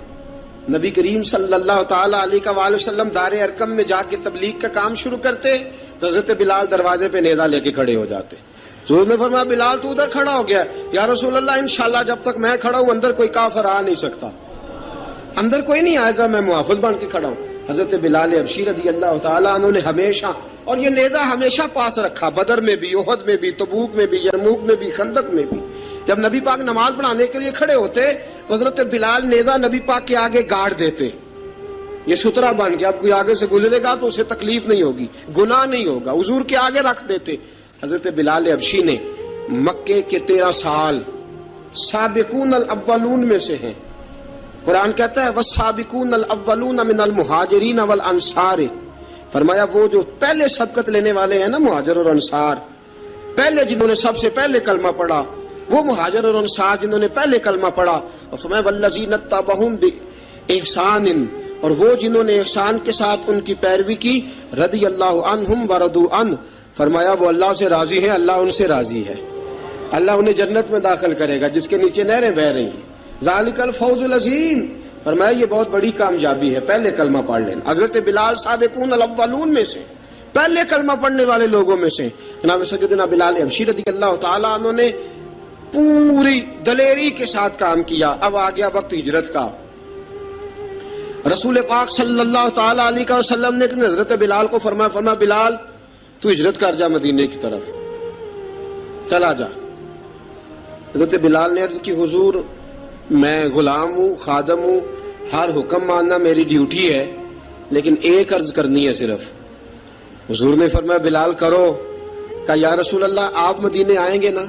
نبی کریم صلی اللہ تعالی علیہ وآلہ وسلم دار ارقم میں جا کے تبلیغ کا کام شروع کرتے تو حضرت بلال دروازے پہ نیزہ لے کے کھڑے ہو جاتے. حضور نے فرمایا بلال تو ادھر کھڑا ہو گیا. یا رسول اللہ انشاءاللہ جب تک میں کھڑا ہوں اندر کوئی کافر آ نہیں سکتا, اندر کوئی نہیں آئے گا, میں محافظ بن کے کھڑا ہوں. حضرت بلال حبشی رضی اللہ تعالیٰ عنہ نے ہمیشہ, اور یہ نیزہ ہمیشہ پاس رکھا, بدر میں بھی, احد میں بھی, تبوک میں بھی, یرموک میں بھی, خندق میں بھی. جب نبی پاک نماز پڑھانے کے لیے کھڑے ہوتے تو حضرت بلال نیزہ نبی پاک کے آگے گاڑ دیتے. یہ سترا بن گیا, اب کوئی آگے سے گزرے گا تو اسے تکلیف نہیں ہوگی, گناہ نہیں ہوگا, حضور کے آگے رکھ دیتے. حضرت بلال حبشی نے مکے کے 13 سال سابقون الاولون میں سے ہیں. قرآن کہتا ہے والسابقون الاولون من المہاجرین والانصار, فرمایا وہ جو پہلے سبقت لینے والے ہیں نا مہاجر اور انصار, پہلے جنہوں نے سب سے پہلے کلمہ پڑھا وہ مہاجر اور انصار جنہوں نے پہلے کلمہ پڑھا. اور فرمایا والذین اتبعوہم باحسان, اور وہ جنہوں نے احسان کے ساتھ ان کی پیروی کی, رضی اللہ عنہم ورضوا عنہ, فرمایا وہ اللہ سے راضی ہیں, اللہ ان سے راضی ہے, اللہ انہیں جنت میں داخل کرے گا جس کے نیچے نہریں بہ رہی ہیں. ذالک الفوز العظیم, فرمایا یہ بہت بڑی کامیابی ہے پہلے کلمہ پڑھ لینا. حضرت بلال سابقون الاولون میں سے, پہلے کلمہ پڑھنے والے لوگوں میں سے. جناب سیدنا بلال حبشی رضی اللہ تعالیٰ عنہ نے پوری دلیری کے ساتھ کام کیا. اب آ گیا وقت ہجرت کا. رسول پاک صلی اللہ تعالیٰ علیہ وسلم نے حضرت بلال کو فرمایا بلال تو ہجرت کر جا مدینے کی طرف, چلا جا. حضرت بلال نے عرض کی حضور میں غلام ہوں, خادم ہوں, ہر حکم ماننا میری ڈیوٹی ہے, لیکن ایک عرض کرنی ہے صرف. حضور نے فرمایا بلال کرو. کہا یا رسول اللہ آپ مدینے آئیں گے نا,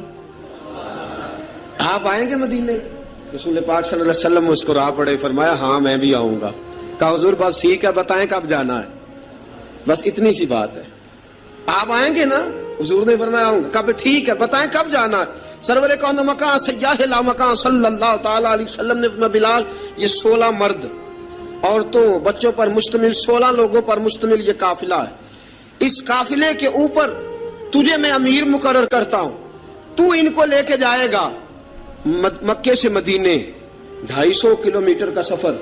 آپ آئیں گے مدینے؟ رسول پاک صلی اللہ علیہ وسلم مسکرا پڑے, فرمایا ہاں میں بھی آؤں گا. کہا حضور بس ٹھیک ہے, بتائیں کب جانا ہے, بس اتنی سی بات ہے, آپ آئیں گے نا؟ حضور نے فرمایا آؤں گا. کہا ٹھیک ہے, بتائیں کب جانا ہے. سرور کون مکان سیاح لا مکان صلی اللہ تعالی علیہ وسلم نے فرمایا بلال یہ 16 مرد عورتوں بچوں پر مشتمل 16 لوگوں پر مشتمل یہ قافلہ ہے. اس قافلے کے اوپر تجھے میں امیر مقرر کرتا ہوں, تو ان کو لے کے جائے گا مکے سے مدینے. 250 کلومیٹر کا سفر,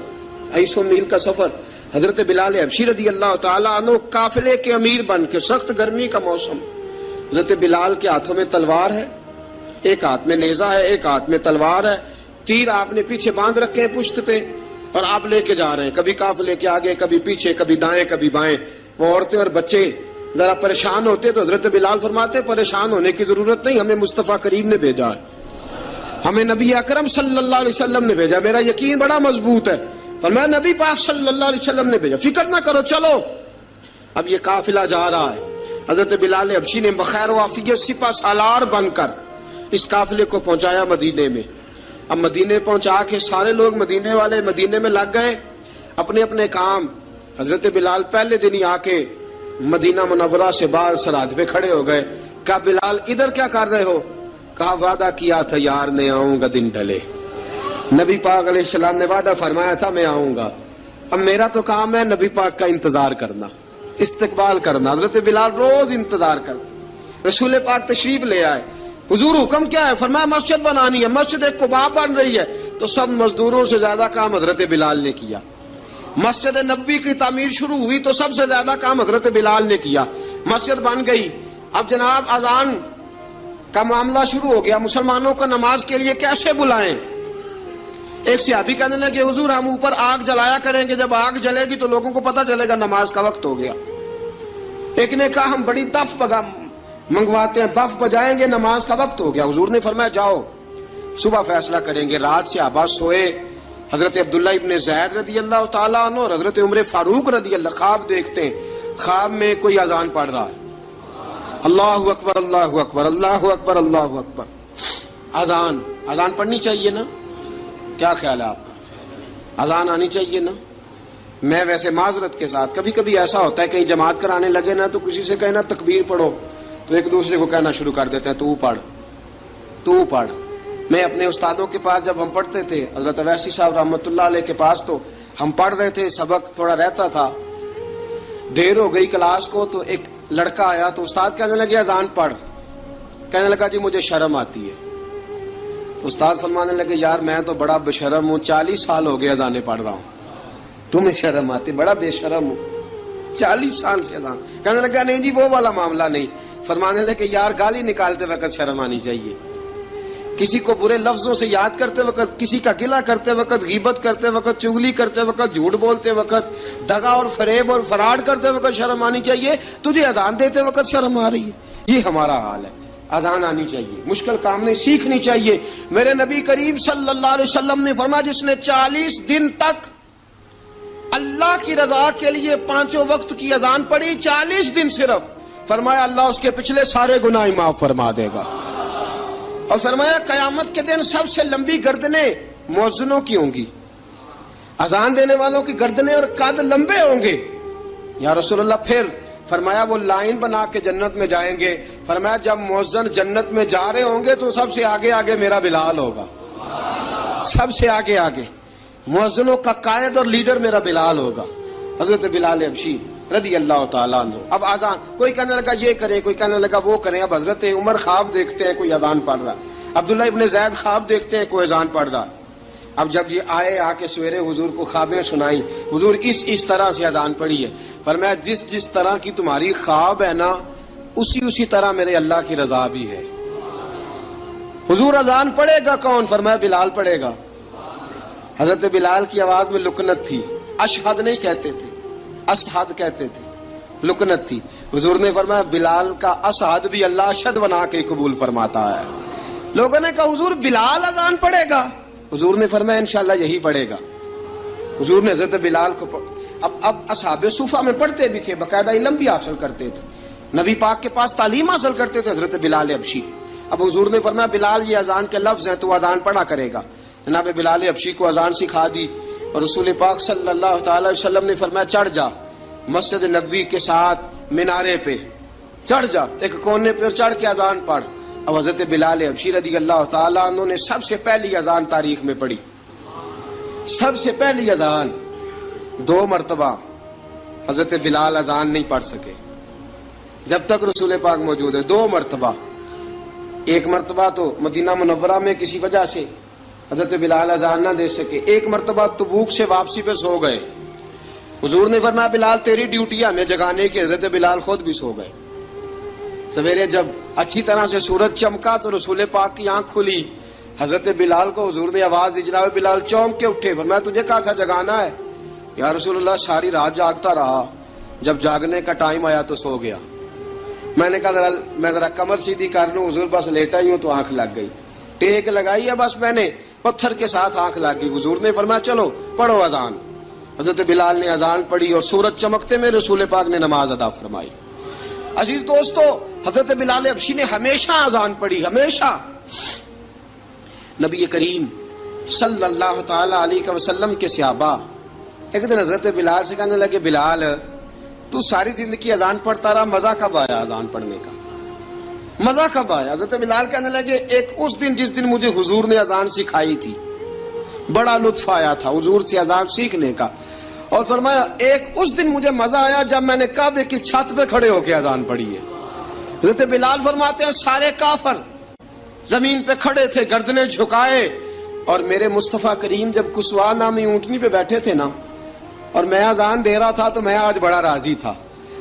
250 میل کا سفر. حضرت بلال حبشی رضی اللہ تعالیٰ عنہ قافلے کے امیر بن کے, سخت گرمی کا موسم, حضرت بلال کے ہاتھوں میں تلوار ہے, ایک ہاتھ میں نیزہ ہے, ایک ہاتھ میں تلوار ہے, تیر آپ نے پیچھے باندھ رکھے ہیں پشت پہ, اور آپ لے کے جا رہے ہیں, کبھی قافلے کے آگے, کبھی پیچھے, کبھی دائیں کبھی بائیں. وہ عورتیں اور بچے ذرا پریشان ہوتے تو حضرت بلال فرماتے پریشان ہونے کی ضرورت نہیں, ہمیں مصطفیٰ کریم نے بھیجا ہے, ہمیں نبی اکرم صلی اللہ علیہ وسلم نے بھیجا, میرا یقین بڑا مضبوط ہے, اور میں نبی پاک صلی اللہ علیہ وسلم نے بھیجا, فکر نہ کرو چلو. اب یہ قافلہ جا رہا ہے. حضرت بلال حبشی نے بخیر و عافیت سپہ سالار بن کر اس قافلے کو پہنچایا مدینے میں. اب مدینے پہنچا کے سارے لوگ مدینے والے مدینے میں لگ گئے اپنے اپنے کام. حضرت بلال پہلے دن ہی آ کے مدینہ منورہ سے باہر سرحد پہ کھڑے ہو گئے. کہا بلال ادھر کیا کر رہے ہو؟ کہا وعدہ کیا تھا یار نے آؤں گا دن ڈھلے. نبی پاک علیہ السلام نے وعدہ فرمایا تھا میں آؤں گا. اب میرا تو کام ہے نبی پاک کا انتظار کرنا, استقبال کرنا. حضرت بلال روز انتظار کرتے. رسول پاک تشریف لے آئے. حضور حکم کیا ہے؟ فرمایا مسجد بنانی ہے. مسجد قباء بن رہی ہے. تو سب مزدوروں سے زیادہ کام حضرت بلال نے کیا. مسجد نبوی کی تعمیر شروع ہوئی تو سب سے زیادہ کام حضرت بلال نے کیا. مسجد بن گئی. اب جناب اذان کا معاملہ شروع ہو گیا, مسلمانوں کو نماز کے لیے کیسے بلائیں. ایک صحابی کہنے لگے حضور ہم اوپر آگ جلایا کریں گے, جب آگ جلے گی تو لوگوں کو پتہ چلے گا نماز کا وقت ہو گیا. ایک نے کہا ہم بڑی دف منگواتے ہیں, دف بجائیں گے, نماز کا وقت ہو گیا. حضور نے فرمایا جاؤ صبح فیصلہ کریں گے. رات سے صحابہ سوئے. حضرت عبداللہ ابن زید رضی اللہ تعالیٰ عنہ اور حضرت عمر فاروق رضی اللہ خواب دیکھتے ہیں, خواب میں کوئی اذان پڑھ رہا ہے, اللہ اکبر اللہ اکبر اللہ اکبر اللہ اکبر. اذان پڑھنی چاہیے نا, کیا خیال ہے آپ کا؟ اذان آنی چاہیے نا. میں ویسے معذرت کے ساتھ کبھی کبھی ایسا ہوتا ہے کہیں جماعت کرانے لگے نا تو کسی سے کہنا تکبیر پڑھو تو ایک دوسرے کو کہنا شروع کر دیتے ہیں تو پڑھ. میں اپنے استادوں کے پاس جب ہم پڑھتے تھے حضرت اویسی صاحب رحمۃ اللہ علیہ کے پاس تو ہم پڑھ رہے تھے, سبق تھوڑا رہتا تھا, دیر ہو گئی کلاس کو تو ایک لڑکا آیا تو استاد کہنے لگے اذان پڑھ. کہنے لگا جی مجھے شرم آتی ہے. تو استاد فرمانے لگے یار میں تو بڑا بشرم ہوں, 40 سال ہو گئے اذانیں پڑھ رہا ہوں, تمہیں شرم آتی؟ بڑا بے شرم ہوں, 40 سال سے اذان. کہنے لگا نہیں جی وہ والا معاملہ نہیں. فرمانے لگے یار گالی نکالتے وقت شرم آنی چاہیے, کسی کو برے لفظوں سے یاد کرتے وقت, کسی کا گلہ کرتے وقت, غیبت کرتے وقت, چغلی کرتے وقت, جھوٹ بولتے وقت, دغا اور فریب اور فراڈ کرتے وقت شرم آنی چاہیے. تجھے اذان دیتے وقت شرم آ رہی ہے. یہ ہمارا حال ہے. اذان آنی چاہیے, مشکل کام نہیں, سیکھنی چاہیے. میرے نبی کریم صلی اللہ علیہ وسلم نے فرمایا جس نے 40 دن تک اللہ کی رضا کے لیے 5 وقت کی اذان پڑھی, 40 دن صرف, فرمایا اللہ اس کے پچھلے سارے گناہ معاف فرما دے گا. اور فرمایا قیامت کے دن سب سے لمبی گردنیں مؤذنوں کی ہوں گی, اذان دینے والوں کی گردنیں اور قد لمبے ہوں گے. یا رسول اللہ پھر؟ فرمایا وہ لائن بنا کے جنت میں جائیں گے. فرمایا جب مؤذن جنت میں جا رہے ہوں گے تو سب سے آگے آگے میرا بلال ہوگا, سب سے آگے آگے مؤذنوں کا قائد اور لیڈر میرا بلال ہوگا, حضرت بلال حبشی رضی اللہ تعالیٰ عنہ. اب اذان کوئی کہنے لگا یہ کریں, کوئی کہنے لگا وہ کریں. اب حضرت عمر خواب دیکھتے ہیں کوئی اذان پڑھ رہا, عبداللہ ابن زید خواب دیکھتے ہیں کوئی اذان پڑھ رہا. اب جب یہ آئے آ کے سویرے حضور کو خوابیں سنائی, حضور اس طرح سے اذان پڑھی ہے. فرمایا جس طرح کی تمہاری خواب ہے نا اسی طرح میرے اللہ کی رضا بھی ہے. حضور اذان پڑھے گا کون؟ فرمایا بلال پڑھے گا. حضرت بلال کی آواز میں لکنت تھی, اشہد نہیں کہتے تھے, اشہد کہتے تھے, لکنت تھی. حضور نے فرمایا بلال کا اشہد بھی اللہ اشہد بنا کے قبول فرماتا ہے. لوگوں نے کہا حضور بلال اذان پڑھے گا؟ حضور نے فرمایا انشاءاللہ یہی پڑھے گا. حضور نے حضرت بلال کو اب اصحاب صوفہ میں پڑھتے بھی تھے, باقاعدہ علم بھی حاصل کرتے تھے, نبی پاک کے پاس تعلیم حاصل کرتے تھے حضرت بلال حبشی. اب حضور نے فرمایا بلال یہ اذان کے لفظ ہیں تو اذان پڑھا کرے گا. جناب بلال حبشی کو اذان سکھا دی اور رسول پاک صلی اللہ تعالی وسلم نے فرمایا چڑھ جا مسجد نبوی کے ساتھ مینارے پہ, چڑھ جا ایک کونے پہ اور چڑھ کے اذان پڑھ. اب حضرت بلال حبشی رضی اللہ تعالیٰ عنہ نے سب سے پہلی اذان تاریخ میں پڑھی, سب سے پہلی اذان. 2 مرتبہ حضرت بلال اذان نہیں پڑھ سکے جب تک رسول پاک موجود ہے. 2 مرتبہ, ایک مرتبہ تو مدینہ منورہ میں کسی وجہ سے حضرت بلال اذان نہ دے سکے, ایک مرتبہ تبوک سے واپسی پہ سو گئے. حضور نے فرمایا بلال تیری ڈیوٹی ہے ہمیں جگانے کی. حضرت بلال خود بھی سو گئے. سویرے جب اچھی طرح سے سورج چمکا تو رسول پاک کی آنکھ کھلی. حضرت بلال کو حضور نے آواز دی, جناب بلال چونک کے اٹھے. فرمایا تجھے کہا تھا جگانا ہے. یا رسول اللہ ساری رات جاگتا رہا, جب جاگنے کا ٹائم آیا تو سو گیا. میں نے کہا میں ذرا کمر سیدھی کر لوں. حضور بس لیٹا ہی ہوں تو آنکھ لگ گئی, ٹیک لگائی ہے بس میں نے, پتھر کے ساتھ آنکھ لگ گئی. حضور نے فرمایا چلو پڑھو اذان. حضرت بلال نے اذان پڑھی اور سورج چمکتے میں رسول پاک نے نماز ادا فرمائی. عزیز دوستو حضرت بلال حبشی نے ہمیشہ اذان پڑھی, ہمیشہ. نبی کریم صلی اللہ تعالی علیہ وسلم کے صحابہ ایک دن حضرت بلال سے کہنے لگے بلال تو ساری زندگی اذان پڑھتا رہا, مزہ کب آیا اذان پڑھنے کا, مزہ کب آیا؟ حضرت بلال کہنے لگے ایک اس دن جس دن مجھے حضور نے اذان سکھائی تھی بڑا لطف آیا تھا حضور سے اذان سیکھنے کا. اور فرمایا ایک اس دن مجھے مزہ آیا جب میں نے کعبے کی چھت پہ کھڑے ہو کے اذان پڑھی ہے. حضرت بلال فرماتے ہیں سارے کافر زمین پہ کھڑے تھے گردنیں جھکائے, اور میرے مصطفیٰ کریم جب کسوا نامی اونٹنی پہ بیٹھے تھے نا اور میں اذان دے رہا تھا تو میں آج بڑا راضی تھا.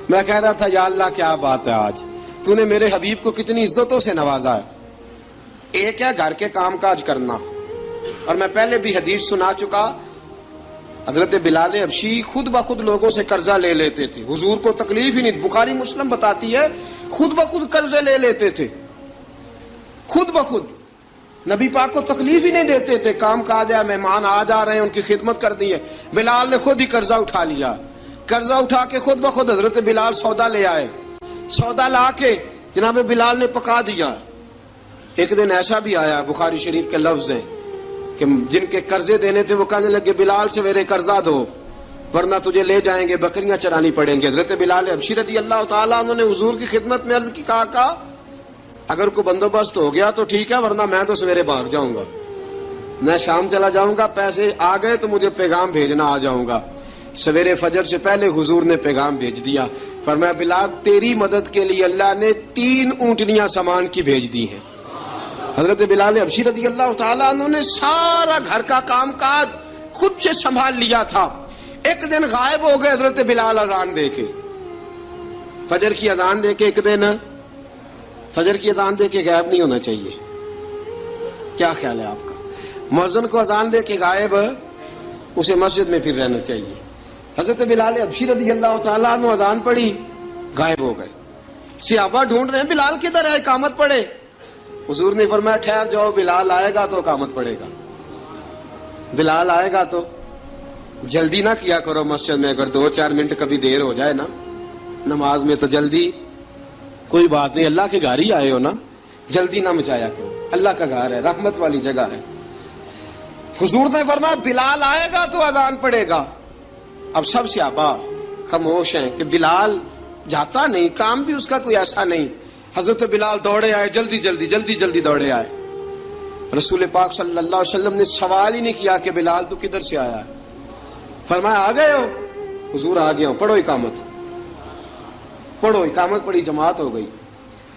میں کہہ رہا تھا یا اللہ کیا بات ہے, آج تو نے میرے حبیب کو کتنی عزتوں سے نوازا ہے. ایک ہے گھر کے کام کاج کرنا, اور میں پہلے بھی حدیث سنا چکا, حضرت بلال حبشی خود بخود لوگوں سے قرضہ لے لیتے تھے, حضور کو تکلیف ہی نہیں. بخاری مسلم بتاتی ہے خود بخود قرضے لے لیتے تھے, خود بخود. نبی پاک کو تکلیف ہی نہیں دیتے تھے, کام کاج ہے, مہمان آ جا رہے ہیں ان کی خدمت کر دی ہے. بلال نے خود ہی قرضہ اٹھا لیا, قرضہ اٹھا کے خود بخود حضرت بلال سودا لے آئے, سودا لا کے جناب بلال نے پکا دیا. ایک دن ایسا بھی آیا بخاری شریف کے لفظ ہیں کہ جن کے قرضے دینے تھے وہ کہنے لگے بلال سویرے قرضہ دو. ورنہ تجھے لے جائیں گے، بکریاں چرانی پڑیں گے۔ حضرت بلال حبشی رضی اللہ تعالیٰ عنہ نے حضور کی خدمت میں عرض کی، کہا اگر کوئی بندوبست ہو گیا تو ٹھیک ہے، ورنہ میں تو سویرے بھاگ جاؤں گا، میں شام چلا جاؤں گا، پیسے آ گئے تو مجھے پیغام بھیجنا، آ جاؤں گا۔ سویرے فجر سے پہلے حضور نے پیغام بھیج دیا، فرمایا بلال تیری مدد کے لیے اللہ نے 3 اونٹنیاں سامان کی بھیج دی ہیں۔ حضرت بلال حبشی رضی اللہ تعالیٰ عنہ نے سارا گھر کا کام کاج خود سے سنبھال لیا تھا۔ ایک دن غائب ہو گئے حضرت بلال اذان دے کے، فجر کی اذان دے کے، ایک دن فجر کی اذان دے کے غائب نہیں ہونا چاہیے، کیا خیال ہے آپ کا؟ مؤذن کو اذان دے کے غائب، اسے مسجد میں پھر رہنا چاہیے۔ حضرت بلال حبشی رضی اللہ تعالیٰ عنہ اذان پڑھی، غائب ہو گئے۔ صحابہ ڈھونڈ رہے ہیں بلال کدھر ہے، اقامت پڑھے۔ حضور نے فرمایا ٹھہر جاؤ، بلال آئے گا تو اقامت پڑھے گا، بلال آئے گا تو جلدی نہ کیا کرو مسجد میں، اگر 2-4 منٹ کبھی دیر ہو جائے نا نماز میں تو جلدی کوئی بات نہیں، اللہ کے گھر ہی آئے ہو نا، جلدی نہ مچایا کرو، اللہ کا گھر ہے، رحمت والی جگہ ہے۔ حضور نے فرمایا بلال آئے گا تو اذان پڑے گا۔ اب سب صحابہ خاموش ہیں کہ بلال جاتا نہیں، کام بھی اس کا کوئی ایسا نہیں۔ حضرت بلال دوڑے آئے، جلدی جلدی جلدی جلدی دوڑے آئے۔ رسول پاک صلی اللہ علیہ وسلم نے سوال ہی نہیں کیا کہ بلال تو کدھر سے آیا ہے، فرمایا آ گئے ہو؟ حضور آ گیا ہوں، پڑھو اقامت، پڑھو اقامت پڑھی، جماعت ہو گئی۔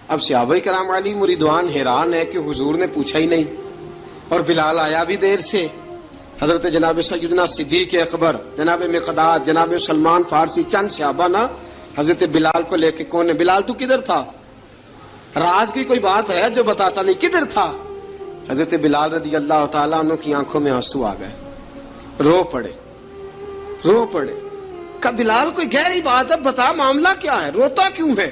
اب صحابہ کرام علی مریدوان حیران ہے کہ حضور نے پوچھا ہی نہیں اور بلال آیا بھی دیر سے۔ حضرت جناب سیدنا صدیق اکبر، جناب مقداد، جناب سلمان فارسی، چند صحابہ نا حضرت بلال کو لے کے، کون ہے بلال تو کدھر تھا؟ راز کی کوئی بات ہے جو بتاتا نہیں، کدھر تھا؟ حضرت بلال رضی اللہ تعالیٰ عنہ کی آنکھوں میں آنسو آ گئے، رو پڑے، رو پڑے۔ کہ بلال کوئی گہری بات ہے، بتا معاملہ کیا ہے، روتا کیوں ہے؟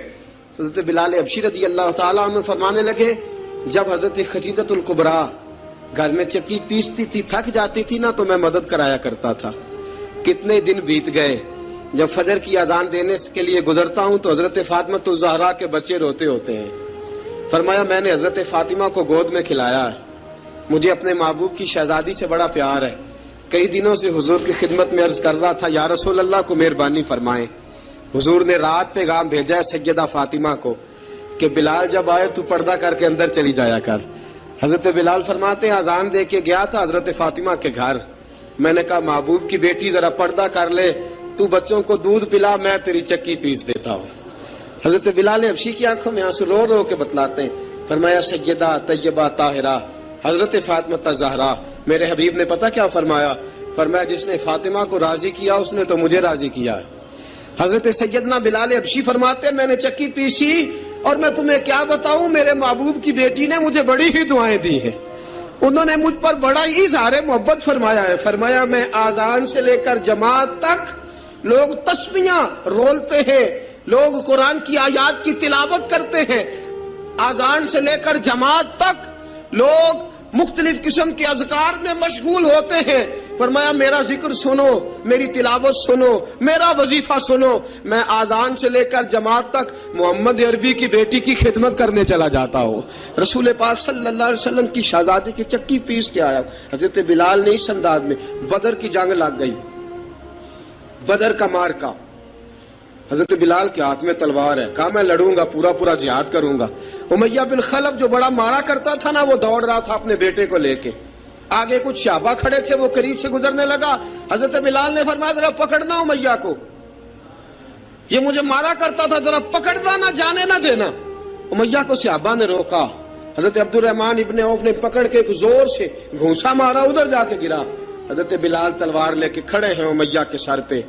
حضرت بلال حبشی رضی اللہ تعالیٰ عنہ فرمانے لگے جب حضرت خدیجہ الکبریٰ گھر میں چکی پیستی تھی، تھک جاتی تھی نا تو میں مدد کرایا کرتا تھا۔ کتنے دن بیت گئے، جب فجر کی اذان دینے کے لیے گزرتا ہوں تو حضرت فاطمہ الزہرا کے بچے روتے ہوتے ہیں۔ فرمایا میں نے حضرت فاطمہ کو گود میں کھلایا ہے، مجھے اپنے محبوب کی شہزادی سے بڑا پیار ہے۔ کئی دنوں سے حضور کی خدمت میں عرض کر رہا تھا یا رسول اللہ کو مہربانی فرمائیں۔ حضور نے رات پیغام بھیجا ہے سیدہ فاطمہ کو کہ بلال جب آئے تو پردہ کر کے اندر چلی جایا کر۔ حضرت بلال فرماتے ہیں اذان دے کے گیا تھا حضرت فاطمہ کے گھر، میں نے کہا محبوب کی بیٹی ذرا پردہ کر لے، تو بچوں کو دودھ پلا، میں تیری چکی پیس دیتا ہوں۔ حضرت بلال حبشی کی آنکھوں میں آنسو رو رو کے بتلاتے ہیں، فرمایا سیدہ طیبہ طاہرہ حضرت فاطمہ الزہرا، میرے حبیب نے پتہ کیا فرمایا؟ فرمایا جس نے فاطمہ کو راضی کیا اس نے تو مجھے راضی کیا ہے۔ حضرت سیدنا بلال حبشی فرماتے ہیں میں نے چکی پیسی اور میں تمہیں کیا بتاؤں، میرے محبوب کی بیٹی نے مجھے بڑی ہی دعائیں دی ہیں، انہوں نے مجھ پر بڑا ہی اظہار محبت فرمایا ہے۔ فرمایا میں آذان سے لے کر جماعت تک لوگ تسبیحاں رولتے ہیں، لوگ قرآن کی آیات کی تلاوت کرتے ہیں، آذان سے لے کر جماعت تک لوگ مختلف قسم کے اذکار میں مشغول ہوتے ہیں۔ فرمایا میرا ذکر سنو، میری تلاوت سنو، میرا وظیفہ سنو، میں آذان سے لے کر جماعت تک محمد عربی کی بیٹی کی خدمت کرنے چلا جاتا ہوں۔ رسول پاک صلی اللہ علیہ وسلم کی شہزادی کی چکی پیس کے آیا۔ حضرت بلال نے اس انداز میں، بدر کی جنگ لگ گئی، بدر کا مارکا، حضرت بلال کے ہاتھ میں تلوار ہے، کہا میں لڑوں گا، پورا پورا جہاد کروں گا۔ امیہ بن خلف جو بڑا مارا کرتا تھا نا، وہ دوڑ رہا تھا اپنے بیٹے کو لے کے، آگے کچھ صحابہ کھڑے تھے، وہ قریب سے گزرنے لگا، حضرت بلال نے فرمایا ذرا پکڑنا امیہ کو، یہ مجھے مارا کرتا تھا، ذرا پکڑنا، نہ جانے نہ دینا۔ امیہ کو صحابہ نے روکا، حضرت عبد الرحمن ابن عوف نے پکڑ کے ایک زور سے گھونسا مارا، ادھر جا کے گرا۔ حضرت بلال تلوار لے کے کھڑے ہیں امیہ کے سر پہ،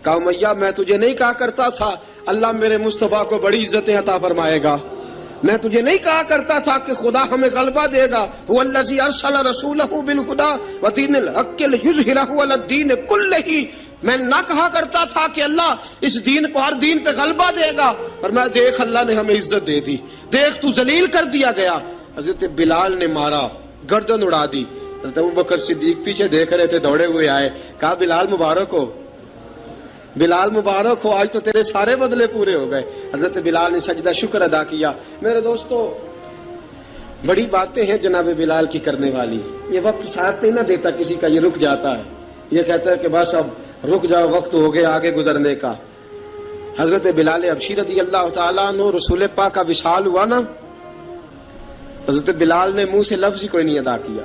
کہا امیہ میں تجھے نہیں کہا کرتا تھا اللہ میرے مصطفیٰ کو بڑی عزتیں عطا فرمائے گا، میں تجھے نہیں کہا کرتا تھا کہ خدا ہمیں غلبہ دے گا، هو الذی ارسل رسولہ بالہدی ودین الحق لیظہرہ علی الدین کلہ، میں نہ کہا کرتا تھا کہ اللہ اس دین کو ہر دین پہ غلبہ دے گا، اور میں دیکھ اللہ نے ہمیں عزت دے دی، دیکھ تو ذلیل کر دیا گیا۔ حضرت بلال نے مارا، گردن اڑا دی۔ حضرت ابوبکر صدیق پیچھے دیکھ رہے تھے، دوڑے ہوئے آئے، کہا بلال مبارک ہو، بلال مبارک ہو، آج تو تیرے سارے بدلے پورے ہو گئے۔ حضرت بلال نے سجدہ شکر ادا کیا۔ میرے دوستو بڑی باتیں ہیں جناب بلال کی کرنے والی، یہ وقت ساتھ نہیں نہ دیتا کسی کا، یہ رک جاتا ہے، یہ کہتا ہے کہ بس اب رک جاؤ وقت ہو گیا آگے گزرنے کا. حضرت بلال حبشی رضی اللہ تعالیٰ عنہ رسول پاک کا وصال ہوا نا، حضرت بلال نے منہ سے لفظ ہی کوئی نہیں ادا کیا.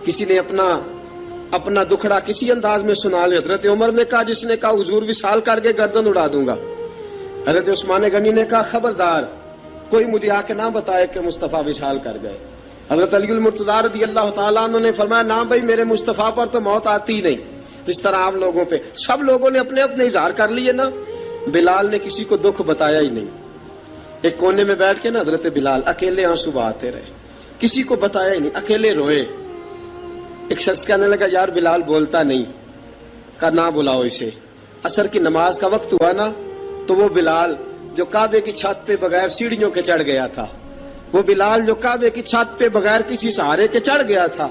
کسی نے اپنا دکھڑا کسی انداز میں سنا لیا. حضرت عمر نے کہا، جس نے کہا حضور وصال کر کے گردن اڑا دوں گا. حضرت عثمان غنی نے کہا خبردار کوئی مجھے آ کے نہ بتائے کہ مصطفیٰ وصال کر گئے. حضرت علی المرتضیٰ رضی اللہ تعالیٰ عنہ نے فرمایا نہ بھائی میرے مصطفیٰ پر تو موت آتی ہی نہیں جس طرح عام لوگوں پہ. سب لوگوں نے اپنے اپنے اظہار کر لیے نا، بلال نے کسی کو دکھ بتایا ہی نہیں. ایک کونے میں بیٹھ کے نا حضرت بلال اکیلے آنسو بہاتے رہے، کسی کو بتایا ہی نہیں، اکیلے روئے. ایک شخص کہنے لگا یار بلال بولتا نہیں. کہا نہ بلاؤ اسے. عصر کی نماز کا وقت ہوا نا تو وہ بلال جو کعبے کی چھت پہ بغیر سیڑھیوں کے چڑھ گیا تھا، وہ بلال جو کعبے کی چھت پہ بغیر کسی سہارے کے چڑھ گیا تھا،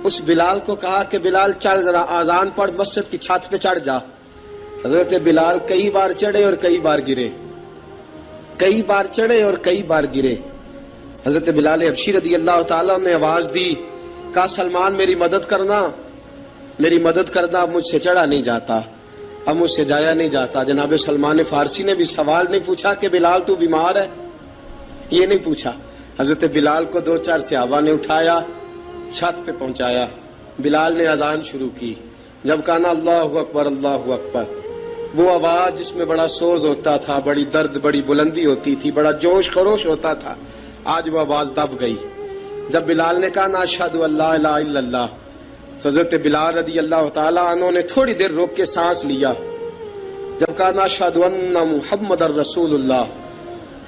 اس بلال کو کہا کہ بلال چل ذرا آذان پڑھ مسجد کی چھت پہ چڑھ جا. حضرت بلال کئی بار چڑھے اور کئی بار گرے، کئی بار چڑھے اور کئی بار گرے. حضرت بلال حبشی رضی اللہ تعالیٰ نے آواز دی، کہا سلمان میری مدد کرنا، میری مدد کرنا. اب مجھ سے چڑھا نہیں جاتا، اب مجھ سے جایا نہیں جاتا. جناب سلمان فارسی نے بھی سوال نہیں پوچھا کہ بلال تو بیمار ہے، یہ نہیں پوچھا. حضرت بلال کو 2-4 صحابہ نے اٹھایا، چھت پہ پہنچایا. بلال نے اذان شروع کی. جب کہا نا اللہ اکبر اللہ اکبر، وہ آواز جس میں بڑا سوز ہوتا تھا، بڑی درد، بڑی بلندی ہوتی تھی، بڑا جوش خروش ہوتا تھا، آج وہ آواز دب گئی. جب بلال نے کہا نا اشہد ان لا الہ الا اللہ، حضرت بلال رضی اللہ تعالیٰ عنہ نے تھوڑی دیر روک کے سانس لیا. جب کہا نا اشہد ان محمد الرسول اللہ،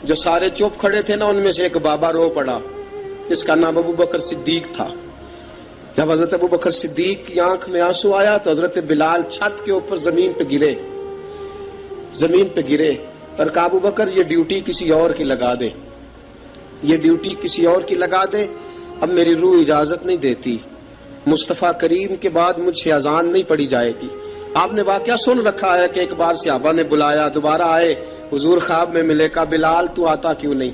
جو سارے چپ کھڑے تھے نا ان میں سے ایک بابا رو پڑا جس کا نام ابو بکر صدیق تھا. جب حضرت ابو بکر صدیق کی آنکھ میں آنسو آیا تو حضرت بلال چھت کے اوپر زمین پہ گرے اور کہا ابو بکر یہ ڈیوٹی کسی اور کی لگا دے، یہ ڈیوٹی کسی اور کی لگا دے. اب میری روح اجازت نہیں دیتی، مصطفیٰ کریم کے بعد مجھ سے اذان نہیں پڑھی جائے گی. آپ نے واقعہ سن رکھا ہے کہ ایک بار صحابہ نے بلایا، دوبارہ آئے، حضور خواب میں ملے. کہا بلال تو آتا کیوں نہیں؟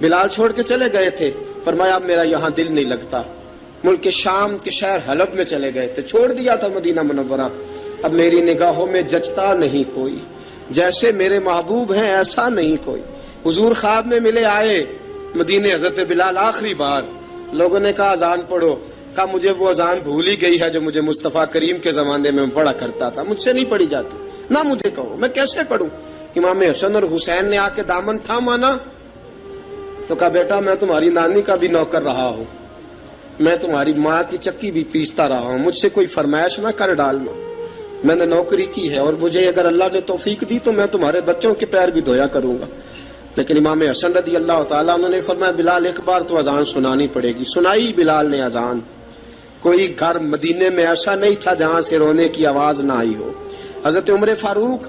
بلال چھوڑ کے چلے گئے تھے. فرمایا اب میرا یہاں دل نہیں لگتا. ملک شام کے شہر حلب میں چلے گئے تھے، چھوڑ دیا تھا مدینہ منورہ. اب میری نگاہوں میں جچتا نہیں کوئی، جیسے میرے محبوب ہیں ایسا نہیں کوئی. حضور خواب میں ملے، آئے مدینے. حضرت بلال آخری بار، لوگوں نے کہا اذان پڑھو. کہا مجھے وہ اذان بھول ہی گئی ہے جو مجھے مصطفیٰ کریم کے زمانے میں پڑھا کرتا تھا، مجھ سے نہیں پڑھی جاتی. نہ مجھے کہو، میں کیسے پڑھوں؟ امام حسن اور حسین نے آ کے دامن تھاما نا تو کہا بیٹا میں تمہاری نانی کا بھی نوکر رہا ہوں، میں تمہاری ماں کی چکی بھی پیستا رہا ہوں، مجھ سے کوئی فرمائش نہ کر ڈالنا. میں نے نوکری کی ہے اور مجھے اگر اللہ نے توفیق دی تو میں تمہارے بچوں کے پیر بھی دھویا کروں گا. لیکن امام حسن رضی اللہ تعالیٰ انہوں نے فرمایا بلال ایک بار تو اذان سنانی پڑے گی. سنائی بلال نے اذان. کوئی گھر مدینے میں ایسا نہیں تھا جہاں سے رونے کی آواز نہ آئی ہو. حضرت عمر فاروق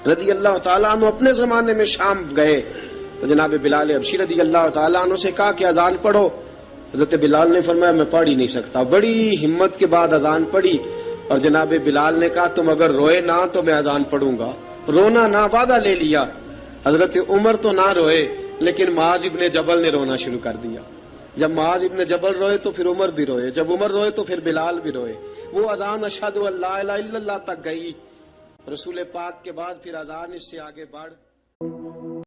رضی اللہ تعالیٰ عنہ اپنے زمانے میں شام گئے تو جناب بلال حبشی رضی اللہ تعالیٰ عنہ سے کہا کہ اذان پڑھو. حضرت بلال نے فرمایا میں پڑھ ہی نہیں سکتا. بڑی ہمت کے بعد اذان پڑھی اور جناب بلال نے کہا تم اگر روئے نہ تو میں اذان پڑھوں گا. رونا نہ، وعدہ لے لیا. حضرت عمر تو نہ روئے لیکن معاذ ابن جبل نے رونا شروع کر دیا. جب معاذ ابن جبل روئے تو پھر عمر بھی روئے، جب عمر روئے تو پھر بلال بھی روئے. وہ اذان اشہد ان لا الہ الا اللہ تک گئی. رسول پاک کے بعد پھر اذان اس سے آگے بڑھ